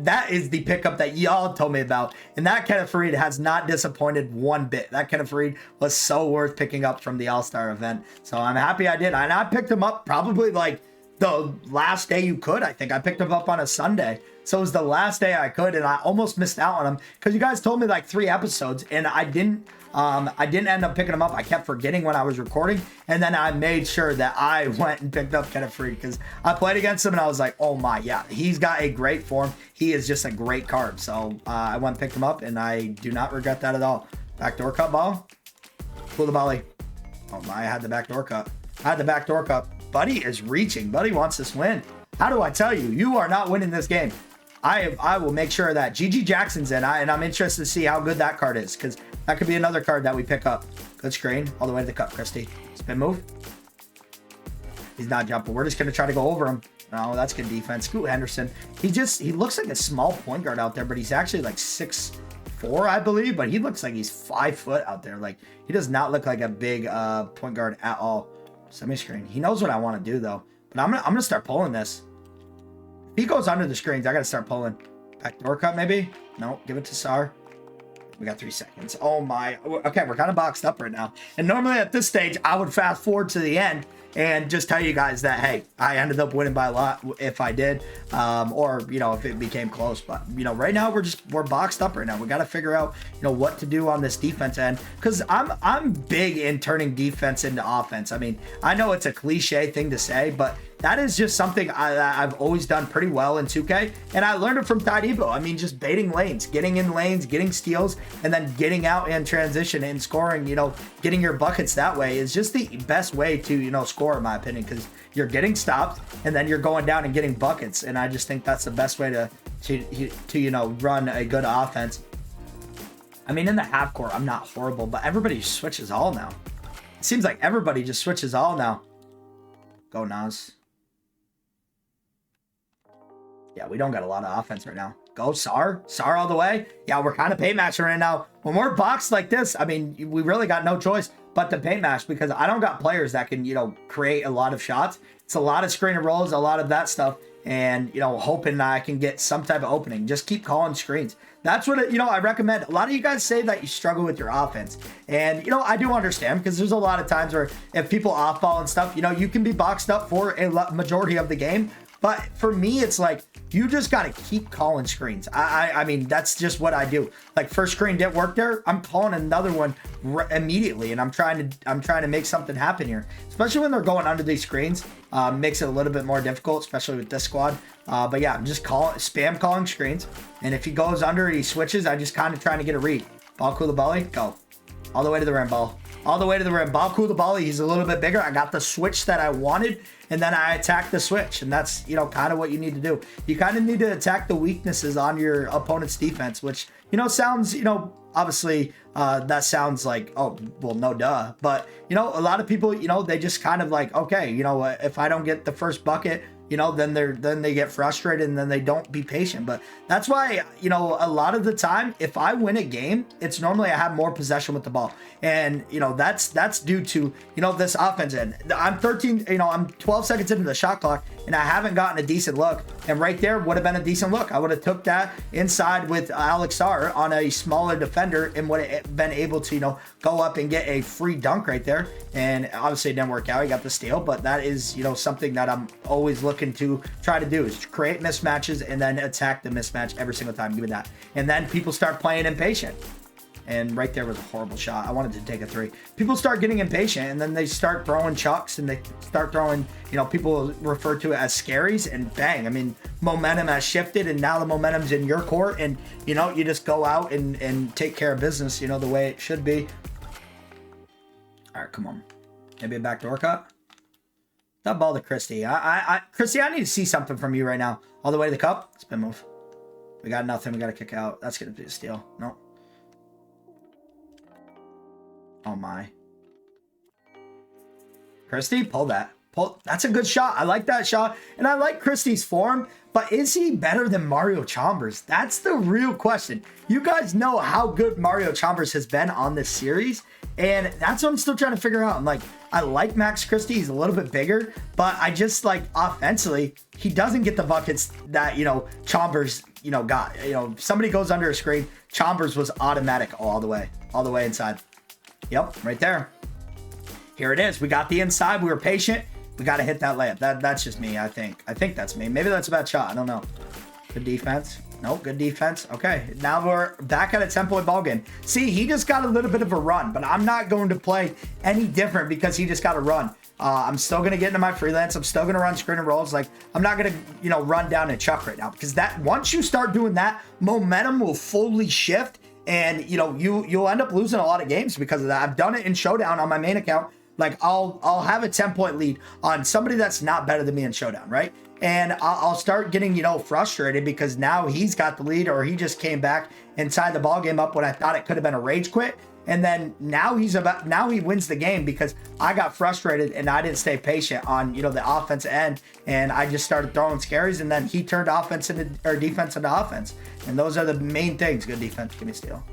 That is the pickup that y'all told me about. And that Kenneth Faried has not disappointed one bit. That Kenneth Faried was so worth picking up from the All-Star event. So I'm happy I did. And I picked him up probably like the last day you could. I think I picked him up on a Sunday. So it was the last day I could, and I almost missed out on him because you guys told me like 3 episodes, and I didn't end up picking him up. I kept forgetting when I was recording, and then I made sure that I went and picked up Kenneth Faried because I played against him, and I was like, oh my, yeah, he's got a great form. He is just a great card. So I went and picked him up, and I do not regret that at all. Backdoor cut ball. Pull the volley. Oh my, I had the backdoor cut. Buddy is reaching. Buddy wants this win. How do I tell you? You are not winning this game. I will make sure that GG Jackson's in, and I'm interested to see how good that card is, because that could be another card that we pick up. Good screen, all the way to the cup, Christie. Spin move. He's not jumping. We're just going to try to go over him. No, that's good defense. Scoot Henderson. He looks like a small point guard out there, but he's actually like 6'4", I believe, but he looks like he's 5 foot out there. Like, he does not look like a big point guard at all. Semi-screen. He knows what I want to do, though. But I'm gonna start pulling this. If he goes under the screens, I gotta start pulling. Backdoor cut, maybe? No, give it to Sarr. We got 3 seconds. Oh my. Okay, we're kind of boxed up right now. And normally at this stage, I would fast forward to the end and just tell you guys that, hey, I ended up winning by a lot if I did, or, you know, if it became close. But, you know, right now we're boxed up right now. We got to figure out, you know, what to do on this defense end, because I'm big in turning defense into offense. I mean, I know it's a cliche thing to say, but that is just something I've always done pretty well in 2K, and I learned it from Tide. I mean, just baiting lanes, getting in lanes, getting steals, and then getting out in transition and scoring, you know, getting your buckets that way is just the best way to, you know, score, in my opinion, because you're getting stopped and then you're going down and getting buckets, and I just think that's the best way to you know, run a good offense. I mean, in the half court, I'm not horrible, but everybody switches all now. It seems like everybody just switches all now. Go Nas. Yeah, we don't got a lot of offense right now. Go Sar all the way. Yeah, we're kind of paint matching right now. When we're boxed like this, I mean, we really got no choice but to paint match, because I don't got players that can, you know, create a lot of shots. It's a lot of screen and rolls, a lot of that stuff, and, you know, hoping I can get some type of opening. Just keep calling screens. That's what, you know, I recommend. A lot of you guys say that you struggle with your offense, and, you know, I do understand, because there's a lot of times where if people off ball and stuff, you know, you can be boxed up for a majority of the game. But for me, it's like, you just got to keep calling screens. I mean, that's just what I do. Like, first screen didn't work there, I'm calling another one immediately, and I'm trying to make something happen here. Especially when they're going under these screens, makes it a little bit more difficult, especially with this squad. But yeah, I'm just spam calling screens, and if he goes under and he switches, I just kind of trying to get a read. Ball Koulibaly, go all the way to the rim. Ball all the way to the rim. Ball Koulibaly, he's a little bit bigger. I got the switch that I wanted, and then I attack the switch, and that's, you know, kind of what you need to do. You kind of need to attack the weaknesses on your opponent's defense, which, you know, sounds, you know, obviously that sounds like, oh, well, no duh, but, you know, a lot of people, you know, they just kind of like, okay, you know, if I don't get the first bucket, you know, then they get frustrated, and then they don't be patient. But that's why, you know, a lot of the time, if I win a game, it's normally I have more possession with the ball. And, you know, that's due to, you know, this offense end. I'm 12 seconds into the shot clock, and I haven't gotten a decent look. And right there would have been a decent look. I would have took that inside with Alex Sar on a smaller defender, and would have been able to, you know, go up and get a free dunk right there. And obviously it didn't work out. He got the steal, but that is, you know, something that I'm always looking to try to do, is create mismatches and then attack the mismatch every single time. Give me that. And then people start playing impatient. And right there was a horrible shot. I wanted to take a three. People start getting impatient, and then they start throwing chucks, and they start throwing, you know, people refer to it as scaries, and bang. I mean, momentum has shifted, and now the momentum's in your court, and, you know, you just go out and take care of business, you know, the way it should be. All right, come on. Maybe a backdoor cut. That ball to Christie. Christie, I need to see something from you right now. All the way to the cup. Spin move. We got nothing. We got to kick out. That's going to be a steal. No. Oh, my. Christie, pull that. That's a good shot. I like that shot. And I like Christie's form. But is he better than Mario Chalmers? That's the real question. You guys know how good Mario Chalmers has been on this series. And that's what I'm still trying to figure out. I'm like, I like Max Christie. He's a little bit bigger. But I just, like, offensively, he doesn't get the buckets that, you know, Chalmers, you know, got. You know, if somebody goes under a screen, Chalmers was automatic all the way inside. Yep, right there. Here it is. We got the inside. We were patient. We got to hit that layup. That's just me, I think. I think that's me. Maybe that's a bad shot. I don't know. Good defense. Nope, good defense. Okay, now we're back at a 10-point ball game. See, he just got a little bit of a run, but I'm not going to play any different because he just got a run. I'm still going to get into my freelance. I'm still going to run screen and rolls. Like, I'm not going to, you know, run down and chuck right now, because that, once you start doing that, momentum will fully shift, and, you know, you'll end up losing a lot of games because of that. I've done it in Showdown on my main account. Like, I'll have a 10-point lead on somebody that's not better than me in Showdown, right? And I'll start getting, you know, frustrated because now he's got the lead, or he just came back and tied the ball game up when I thought it could have been a rage quit. And then now he wins the game because I got frustrated and I didn't stay patient on, you know, the offense end, and I just started throwing scaries, and then he turned defense into offense. And those are the main things. Good defense. Give me a steal.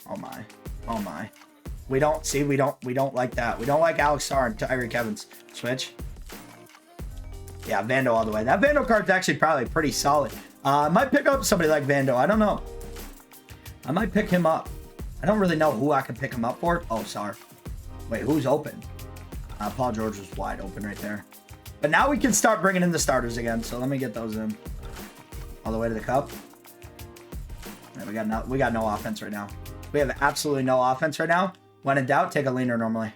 Oh my. Oh my. We don't like that. We don't like Alex Sar and Tyreek Evans. Switch. Yeah, Vando all the way. That Vando card's actually probably pretty solid. I might pick up somebody like Vando. I don't know. I might pick him up. I don't really know who I can pick him up for. Oh, Sar. Wait, who's open? Paul George was wide open right there. But now we can start bringing in the starters again. So let me get those in. All the way to the cup. Yeah, we got no offense right now. We have absolutely no offense right now. When in doubt, take a leaner normally.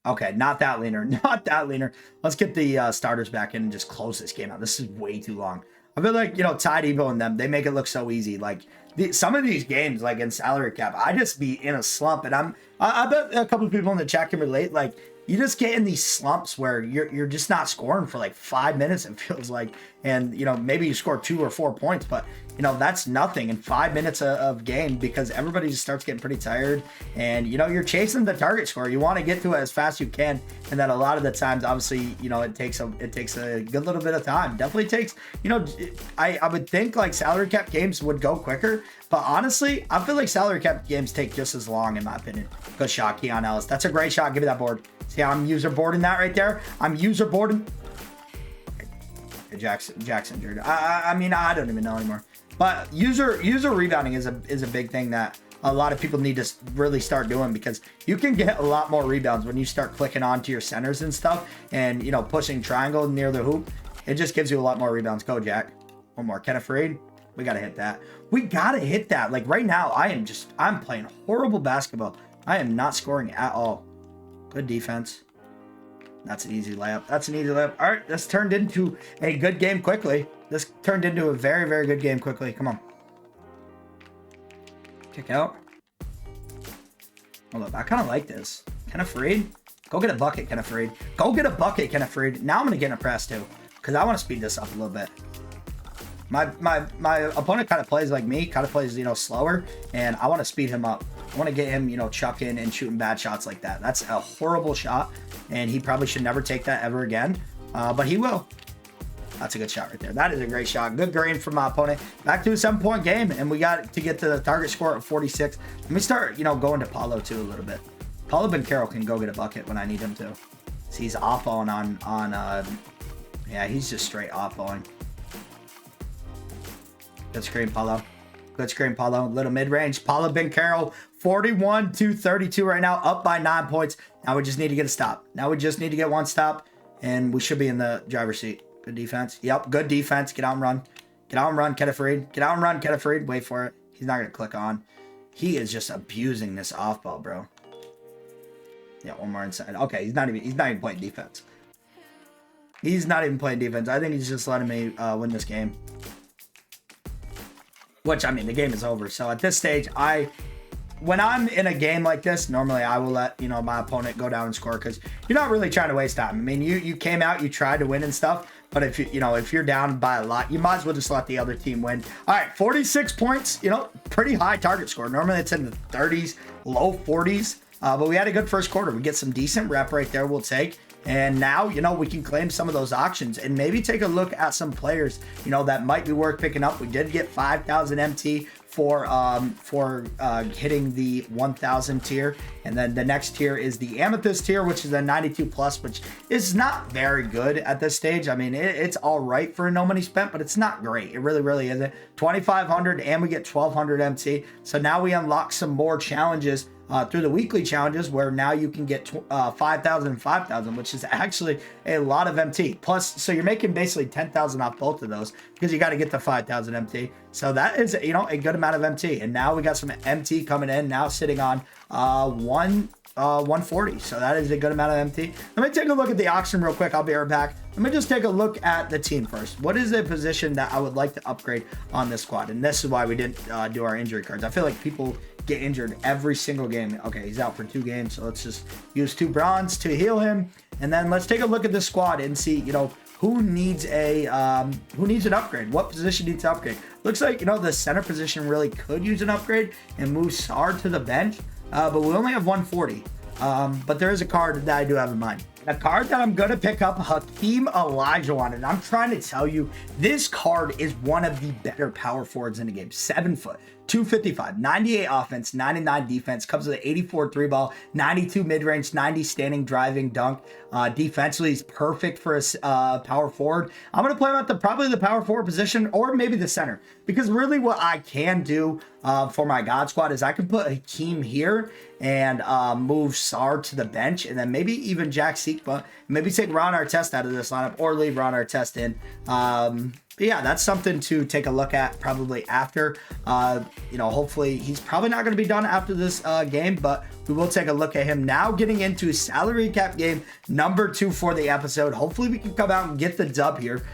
Okay, not that leaner. Not that leaner. Let's get the starters back in and just close this game out. This is way too long. I feel like, you know, Tide Evo and them, they make it look so easy. Like, some of these games, like in salary cap, I just be in a slump. And I bet a couple of people in the chat can relate. Like, you just get in these slumps where you're just not scoring for like 5 minutes, it feels like. And, you know, maybe you score 2 or 4 points, but, you know, that's nothing in 5 minutes of game because everybody just starts getting pretty tired. And, you know, you're chasing the target score. You want to get to it as fast as you can. And then a lot of the times, obviously, you know, it takes a good little bit of time. Definitely takes, you know, I would think like salary cap games would go quicker. But honestly, I feel like salary cap games take just as long, in my opinion. Good shot, Keon Ellis. That's a great shot. Give me that board. See how I'm user boarding that right there? I'm user boarding. Okay, Jack's injured. I mean, I don't even know anymore. But user rebounding is a big thing that a lot of people need to really start doing, because you can get a lot more rebounds when you start clicking onto your centers and stuff and, you know, pushing triangle near the hoop. It just gives you a lot more rebounds. Go, Jack. One more. Kenneth Freed. We got to hit that. We got to hit that. Like right now, I'm playing horrible basketball. I am not scoring at all. Good defense. That's an easy layup. That's an easy layup. All right, this turned into a good game quickly. This turned into a very, very good game quickly. Come on. Kick out. Hold up. I kind of like this. Kenneth Freed. Go get a bucket, Kenneth Freed. Go get a bucket, Kenneth Freed. Now I'm going to get in a press too, because I want to speed this up a little bit. My opponent kind of plays like me, kind of plays, you know, slower, and I want to speed him up. I want to get him, you know, chucking and shooting bad shots like that. That's a horrible shot, and he probably should never take that ever again, but he will. That's a good shot right there. That is a great shot. Good green from my opponent. Back to a 7-point game, and we got to get to the target score of 46. Let me start, you know, going to Paulo too a little bit. Paulo Banchero can go get a bucket when I need him to. So he's off-balling yeah, he's just straight off-balling. Good screen, Paulo. Good screen, Paulo. Little mid-range. Paulo Banchero, 41-32 right now, up by 9 points. Now we just need to get a stop. Now we just need to get one stop, and we should be in the driver's seat. Good defense. Yep, good defense. Get out and run. Get out and run, Kenneth Freed. Get out and run, Kenneth Freed. Wait for it. He's not going to click on. He is just abusing this off-ball, bro. Yeah, one more inside. Okay, he's not even playing defense. He's not even playing defense. I think he's just letting me win this game. Which, I mean, the game is over. So at this stage, when I'm in a game like this, normally I will let, you know, my opponent go down and score, because you're not really trying to waste time. I mean, you came out, you tried to win and stuff, but if you're down by a lot, you might as well just let the other team win. All right, 46 points, you know, pretty high target score. Normally it's in the 30s, low 40s, but we had a good first quarter. We get some decent rep right there, we'll take. And now, you know, we can claim some of those auctions and maybe take a look at some players, you know, that might be worth picking up. We did get 5,000 MT for hitting the 1,000 tier. And then the next tier is the Amethyst tier, which is a 92 plus, which is not very good at this stage. I mean, it's all right for no money spent, but it's not great. It really, really isn't. 2,500, and we get 1,200 MT. So now we unlock some more challenges through the weekly challenges, where now you can get 5,000 and 5,000, which is actually a lot of MT. Plus, so you're making basically 10,000 off both of those, because you got to get the 5,000 MT. So that is, you know, a good amount of MT. And now we got some MT coming in, now sitting on 140. So that is a good amount of MT. Let me take a look at the auction real quick. I'll be right back. Let me just take a look at the team first. What is a position that I would like to upgrade on this squad? And this is why we didn't do our injury cards. I feel like people get injured every single game. Okay, he's out for 2 games, so let's just use 2 bronze to heal him, and then let's take a look at the squad and see, you know, who needs an upgrade. What position needs an upgrade? Looks like, you know, the center position really could use an upgrade and move Sard to the bench, but we only have 140. But there is a card that I do have in mind. A card that I'm going to pick up, Hakeem Olajuwon. And I'm trying to tell you, this card is one of the better power forwards in the game. 7 foot, 255, 98 offense, 99 defense, comes with an 84 three ball, 92 mid-range, 90 standing, driving, dunk. Defensively, he's perfect for a power forward. I'm going to play him at probably the power forward position or maybe the center, because really what I can do for my God squad is I can put Hakeem here and move Sar to the bench, and then maybe even Jack Sikpa, maybe take Ron Artest out of this lineup or leave Ron Artest in. But yeah, that's something to take a look at probably after. Hopefully he's probably not going to be done after this game, but we will take a look at him now, getting into salary cap game number 2 for the episode. Hopefully we can come out and get the dub here.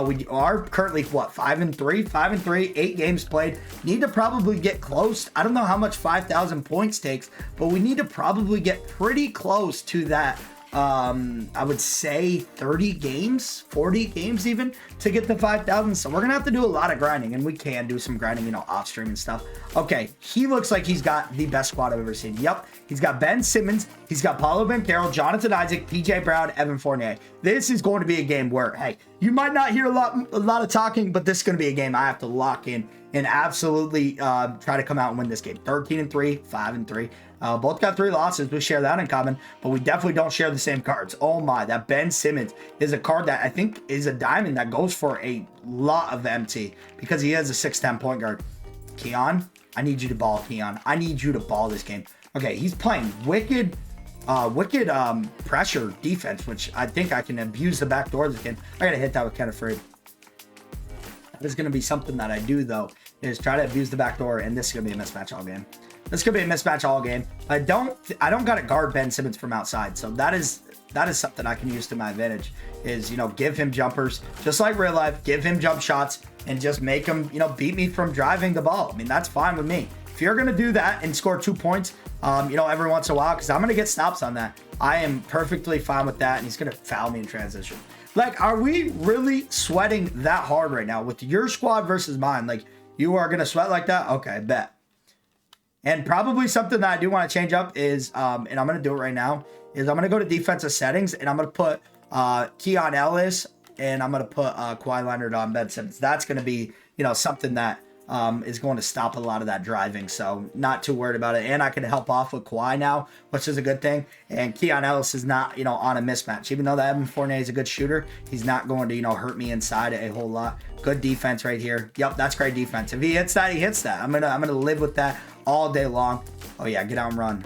We are currently what, 5-3, 8 games played. Need to probably get close. I don't know how much 5,000 points takes, but we need to probably get pretty close to that. I would say 30 games, 40 games even, to get to 5,000. So we're gonna have to do a lot of grinding, and we can do some grinding, off stream and stuff. Okay, he looks like he's got the best squad I've ever seen. Yep, he's got Ben Simmons, he's got Paulo Banchero, Jonathan Isaac, PJ Brown, Evan Fournier. This is going to be a game where, hey, you might not hear a lot of talking, but this is going to be a game I have to lock in and absolutely try to come out and win this game. 13-3, 5-3. Both got 3 losses. We share that in common, but we definitely don't share the same cards. Oh my, that Ben Simmons is a card that I think is a diamond that goes for a lot of MT because he has a 6'10" point guard. Keon, I need you to ball, Keon. I need you to ball this game. Okay, he's playing wicked pressure defense, which I think I can abuse the back door this game. I gotta hit that with Kenneth Freed. That is gonna be something that I do though, is try to abuse the back door, and this is gonna be a mismatch all game. This could be a mismatch all game. I don't gotta guard Ben Simmons from outside, so that is something I can use to my advantage. Is give him jumpers just like real life, give him jump shots, and just make him beat me from driving the ball. I mean, that's fine with me. If you're gonna do that and score 2 points, every once in a while, because I'm gonna get stops on that, I am perfectly fine with that. And he's gonna foul me in transition. Like, are we really sweating that hard right now with your squad versus mine? Like, you are gonna sweat like that? Okay, bet. And probably something that I do want to change up is, and I'm going to do it right now, is I'm going to go to defensive settings, and I'm going to put Keon Ellis, and I'm going to put Kawhi Leonard on Ben Simmons. That's going to be, something that is going to stop a lot of that driving. So not too worried about it. And I can help off with Kawhi now, which is a good thing. And Keon Ellis is not, on a mismatch. Even though that Evan Fournier is a good shooter, he's not going to, hurt me inside a whole lot. Good defense right here. Yep, that's great defense. If he hits that, he hits that. I'm gonna live with that all day long. Oh yeah, get out and run.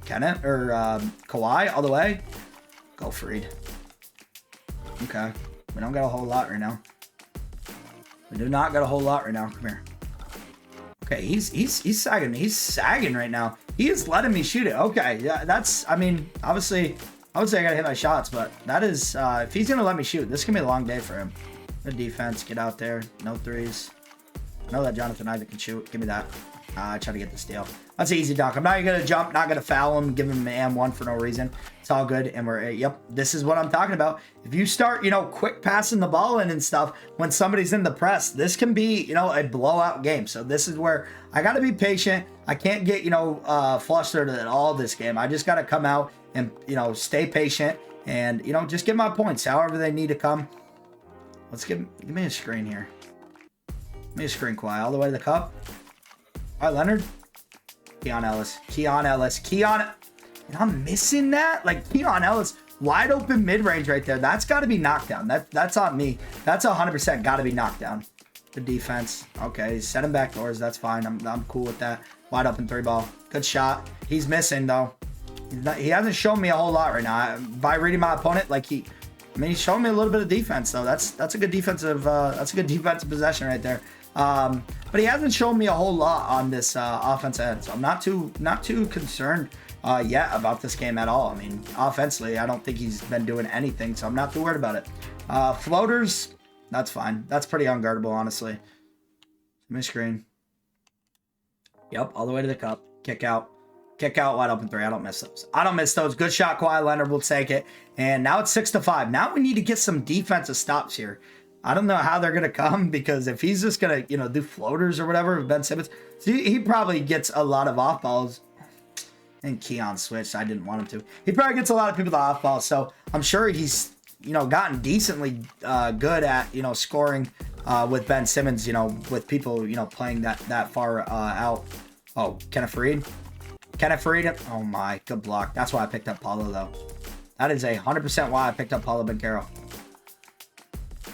Kenneth or Kawhi all the way. Go Freed. Okay, we don't got a whole lot right now. We do not got a whole lot right now. Come here. Okay, he's sagging. He's sagging right now. He is letting me shoot it. Okay, yeah, that's. I mean, obviously, I would say I gotta hit my shots, but that is. If he's gonna let me shoot, this is gonna be a long day for him. Good defense. Get out there. No threes. I know that Jonathan Isaac can shoot. Give me that. I try to get the steal. That's an easy dunk. I'm not going to jump, not going to foul him, give him an M1 for no reason. It's all good. And yep, this is what I'm talking about. If you start, quick passing the ball in and stuff when somebody's in the press, this can be, a blowout game. So this is where I got to be patient. I can't get, flustered at all this game. I just got to come out and, stay patient and, just get my points however they need to come. Let's give me a screen here. Give me a screen, Kawhi, all the way to the cup. All right, Leonard. Keon Ellis. And I'm missing that. Like, Keon Ellis, wide open mid-range right there. That's got to be knocked down. That's on me. That's 100% got to be knocked down. The defense. Okay, set him back doors. That's fine. I'm cool with that. Wide open 3-ball. Good shot. He's missing, though. He hasn't shown me a whole lot right now. By reading my opponent, he's showing me a little bit of defense, though. That's a good defensive. That's a good defensive possession right there. But he hasn't shown me a whole lot on this offensive end, so I'm not too concerned yet about this game at all. I mean, offensively, I don't think he's been doing anything, so I'm not too worried about it. Floaters, that's fine. That's pretty unguardable, honestly. Miss screen. Yep, all the way to the cup. Kick out, wide open 3. I don't miss those. Good shot, Kawhi Leonard will take it. And now it's 6-5. Now we need to get some defensive stops here. I don't know how they're going to come, because if he's just going to, do floaters or whatever with Ben Simmons, he probably gets a lot of off balls. And Keon switched. I didn't want him to. He probably gets a lot of people to off balls. So I'm sure he's, gotten decently good at, scoring with Ben Simmons, you know, with people, you know, playing that far out. Oh, Kenneth Faried. Kenneth Faried. Oh my, good block. That's why I picked up Paulo though. That is 100% why I picked up Paulo Banchero.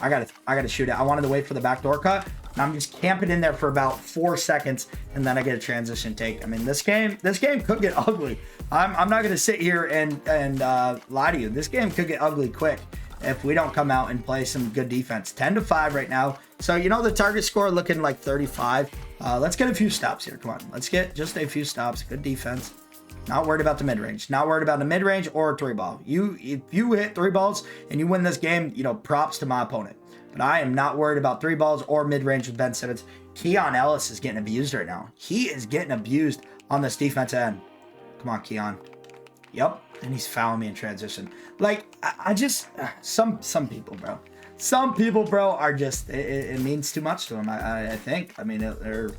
I gotta shoot it. I wanted to wait for the backdoor cut. And I'm just camping in there for about 4 seconds, and then I get a transition take. I mean, this game could get ugly. I'm not gonna sit here and lie to you. This game could get ugly quick if we don't come out and play some good defense. 10-5 right now. So, you know, the target score looking like 35. Let's get a few stops here. Come on. Let's get just a few stops. Good defense. Not worried about the mid-range. Not worried about the mid-range or a 3-ball. If you hit 3 balls and you win this game, you know, props to my opponent. But I am not worried about 3 balls or mid-range with Ben Simmons. Keon Ellis is getting abused right now. He is getting abused on this defense end. Come on, Keon. Yep. And he's fouling me in transition. Like, I just, some people, bro. Some people, bro, are just, it means too much to them, I think. I mean, they're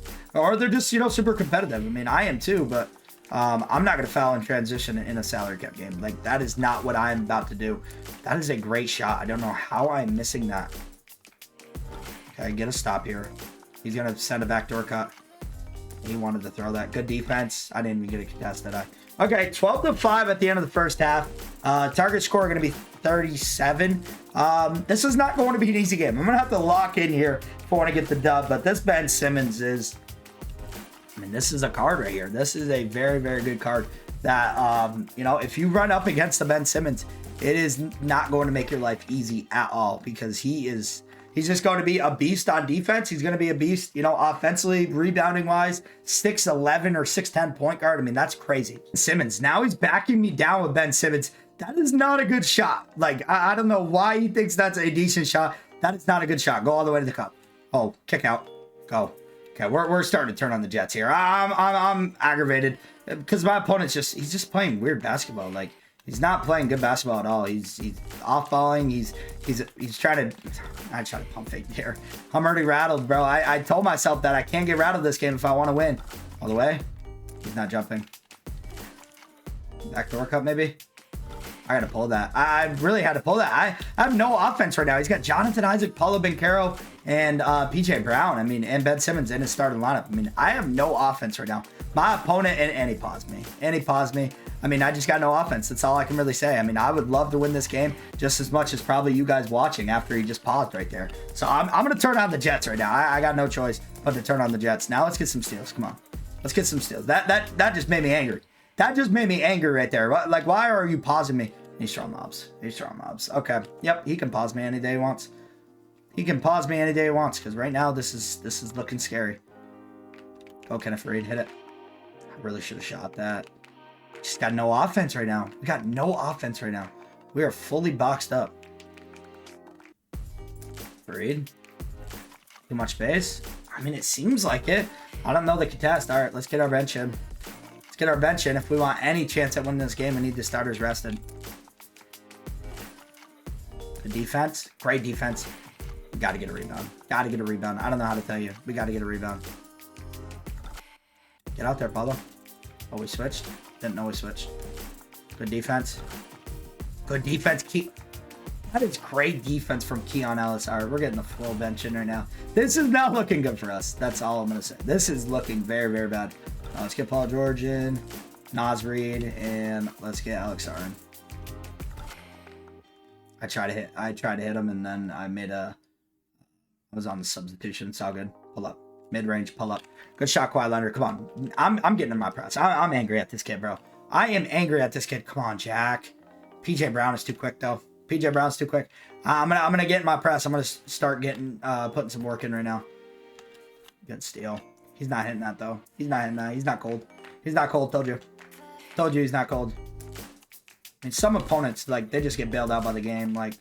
just, you know, super competitive. I mean, I am too, but I'm not going to foul in transition in a salary cap game. Like, that is not what I'm about to do. That is a great shot. I don't know how I'm missing that. Okay, get a stop here. He's going to send a backdoor cut. He wanted to throw that. Good defense. I didn't even get a contest, did I? Okay, 12-5 at the end of the first half. Target score going to be 37. This is not going to be an easy game. I'm going to have to lock in here if I want to get the dub, but this Ben Simmons is, I mean, this is a card right here. This is a very, very good card that, you know, if you run up against the Ben Simmons, it is not going to make your life easy at all, because he's just going to be a beast on defense. He's going to be a beast, you know, offensively, rebounding wise, 6'11 or 6'10 point guard. I mean, that's crazy. Simmons, now he's backing me down with Ben Simmons. That is not a good shot. Like, I don't know why he thinks that's a decent shot. That is not a good shot. Go all the way to the cup. Oh, kick out. Go. Okay, we're starting to turn on the Jets here. I'm aggravated because my opponent's he's just playing weird basketball. Like, he's not playing good basketball at all. He's off balling. He's trying to. I try to pump fake here. I'm already rattled, bro. I told myself that I can't get rattled this game if I want to win. All the way. He's not jumping. Backdoor cut maybe. I gotta pull that. I really had to pull that. I have no offense right now. He's got Jonathan Isaac, Paulo Banchero, and PJ Brown. I mean, and Ben Simmons in his starting lineup. I mean, I have no offense right now. My opponent, and he paused me. I mean, I just got no offense. That's all I can really say. I mean, I would love to win this game just as much as probably you guys watching after he just paused right there. So I'm going to turn on the Jets right now. I got no choice but to turn on the Jets. Now let's get some steals. Come on. Let's get some steals. That just made me angry. That just made me angry right there. Like, why are you pausing me? He's strong mobs. Okay. Yep, he can pause me any day he wants. Because right now this is looking scary. Oh, Kenneth Faried, hit it. I really should have shot that. Just got no offense right now. We are fully boxed up. Faried. Too much space? I mean, it seems like it. I don't know the contest. All right, let's get our bench in. If we want any chance at winning this game, we need the starters rested. Good defense. Great defense. We got to get a rebound. I don't know how to tell you. We got to get a rebound. Get out there, Paulo. Oh, we switched? Didn't know we switched. Good defense. That is great defense from Keon Ellis. All right, we're getting the full bench in right now. This is not looking good for us. That's all I'm going to say. This is looking very, very bad. Let's get Paul George in, Naz Reid, and let's get Alex Aron. I tried to hit him, and then I was on the substitution. It's all good. Pull up. Mid-range, pull up. Good shot, Kawhi Leonard. Come on. I'm getting in my press. I'm angry at this kid, bro. I am angry at this kid. Come on, Jack. PJ Brown is too quick, though. I'm gonna get in my press. I'm gonna start putting some work in right now. Good steal. He's not hitting that, though. He's not cold. Told you he's not cold. I mean, some opponents, like, they just get bailed out by the game. Like,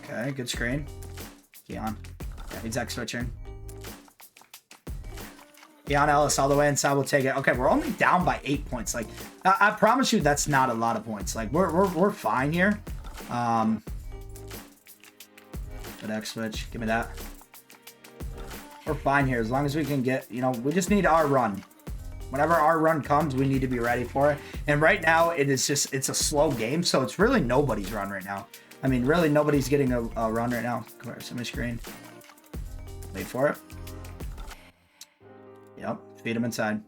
okay, good screen. Keon. Yeah, he's X-switching. Keon Ellis all the way inside. We'll take it. Okay, we're only down by 8 points. Like, I promise you that's not a lot of points. Like, we're fine here. Good X-switch. Give me that. We're fine here as long as we can get, you know, we just need our run. Whenever our run comes, we need to be ready for it. And right now, it's a slow game, so it's really nobody's run right now. I mean, really, nobody's getting a run right now. Come here, send me screen. Wait for it. Yep, feed him inside.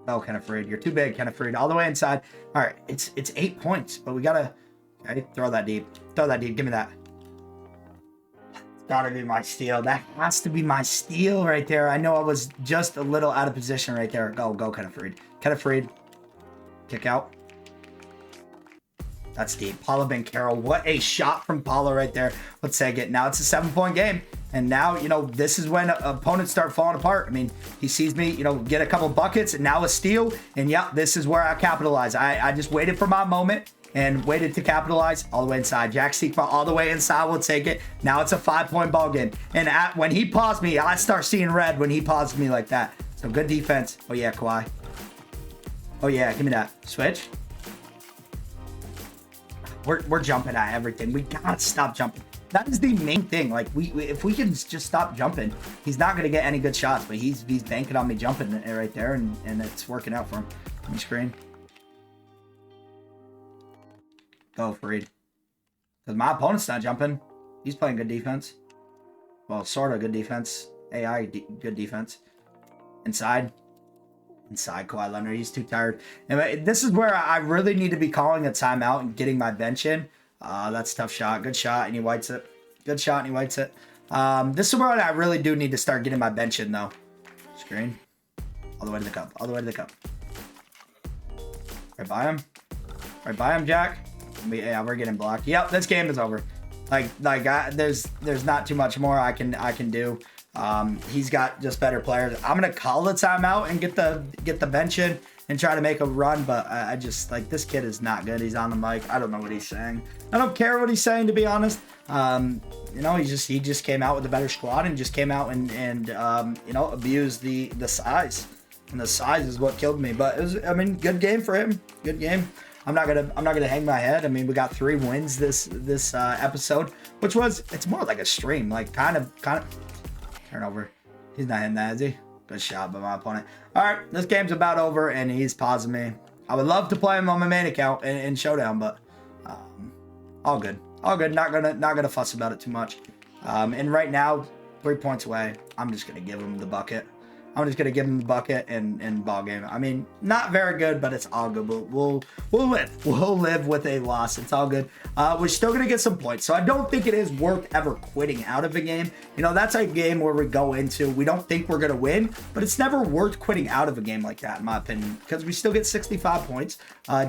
Oh, kind of freed. You're too big, kind of freed. All the way inside. All right, it's 8 points, but we gotta throw that deep. Throw that deep. Give me that. It's gotta be my steal. That has to be my steal right there. I know I was just a little out of position right there. Go, kind of freed. Kind of freed. Kick out. That's deep. Paulo Banchero. What a shot from Paulo right there. Let's take it. Now it's a 7-point game. And now, you know, this is when opponents start falling apart. I mean, he sees me, you know, get a couple buckets and now a steal. And yeah, this is where I capitalize. I just waited for my moment and waited to capitalize all the way inside. Jack Steekma all the way inside. We'll take it. Now it's a 5-point ball game. And when he paused me, I start seeing red when he paused me like that. So good defense. Oh, yeah, Kawhi. Oh, yeah, give me that. Switch. We're jumping at everything. We gotta stop jumping. That is the main thing. Like if we can just stop jumping, he's not gonna get any good shots. But he's banking on me jumping right there, and it's working out for him. Let me screen. Go Freed. Because my opponent's not jumping. He's playing good defense. Well, sort of good defense. AI good defense. Inside Kawhi Leonard. He's too tired. And this is where I really need to be calling a timeout and getting my bench in. That's a tough shot. Good shot, and he whites it. Good shot, and he whites it. This is where I really do need to start getting my bench in, though. Screen. All the way to the cup. All the way to the cup. Right by him. Right by him, Jack. Yeah, we're getting blocked. Yep, this game is over. There's not too much more I can do. He's got just better players. I'm gonna call the timeout and get the bench in and try to make a run, but I just like this kid is not good. He's on the mic. I don't know what he's saying. I don't care what he's saying, to be honest. You know, he just came out with a better squad and just came out and you know, abused the size. And the size is what killed me. But it was, I mean, good game for him. Good game. I'm not gonna hang my head. I mean, we got 3 wins this episode, which was, it's more like a stream, like kind of turnover. He's not hitting that, is he? Good shot by my opponent. All right, this game's about over, and he's pausing me. I would love to play him on my main account in Showdown, but all good. All good. Not gonna fuss about it too much. And right now, 3 points away. I'm just gonna give him the bucket. I'm just gonna give him the bucket and ball game. I mean, not very good, but it's all good. We'll live. We'll live with a loss. It's all good. We're still gonna get some points, so I don't think it is worth ever quitting out of a game. You know, that's a game where we go into, we don't think we're gonna win, but it's never worth quitting out of a game like that, in my opinion, because we still get 65 points.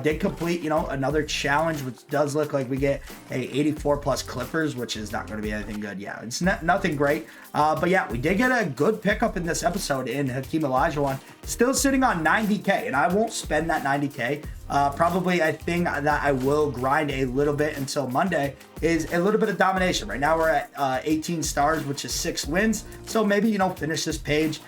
Did complete, you know, another challenge, which does look like we get a 84 plus Clippers, which is not going to be anything good. Yeah, it's nothing great. But yeah, we did get a good pickup in this episode in Hakeem Olajuwon, still sitting on 90K, and I won't spend that 90K. Probably a thing that I will grind a little bit until Monday is a little bit of domination. Right now we're at 18 stars, which is 6 wins. So maybe, you know, finish this page,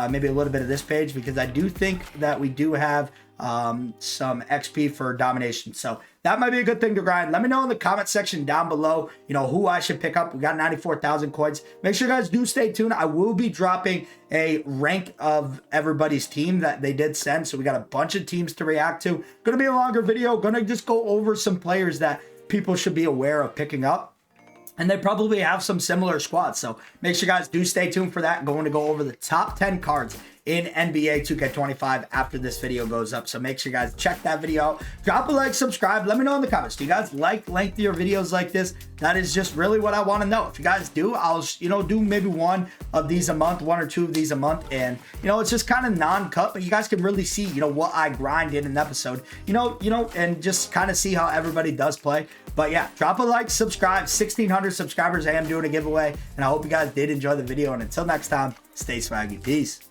maybe a little bit of this page, because I do think that we do have some XP for domination. So that might be a good thing to grind. Let me know in the comment section down below, you know, who I should pick up. We got 94,000 coins. Make sure you guys do stay tuned. I will be dropping a rank of everybody's team that they did send. So we got a bunch of teams to react to. Gonna be a longer video. Gonna just go over some players that people should be aware of picking up. And they probably have some similar squads. So make sure you guys do stay tuned for that. Going to go over the top 10 cards in NBA 2K25 after this video goes up. So make sure you guys check that video out. Drop a like, subscribe. Let me know in the comments. Do you guys like lengthier videos like this? That is just really what I want to know. If you guys do, I'll, you know, do maybe 1 of these a month, 1 or 2 of these a month. And, you know, it's just kind of non-cut, but you guys can really see, you know, what I grind in an episode, you know, and just kind of see how everybody does play. But yeah, drop a like, subscribe. 1,600 subscribers. I am doing a giveaway, and I hope you guys did enjoy the video. And until next time, stay swaggy. Peace.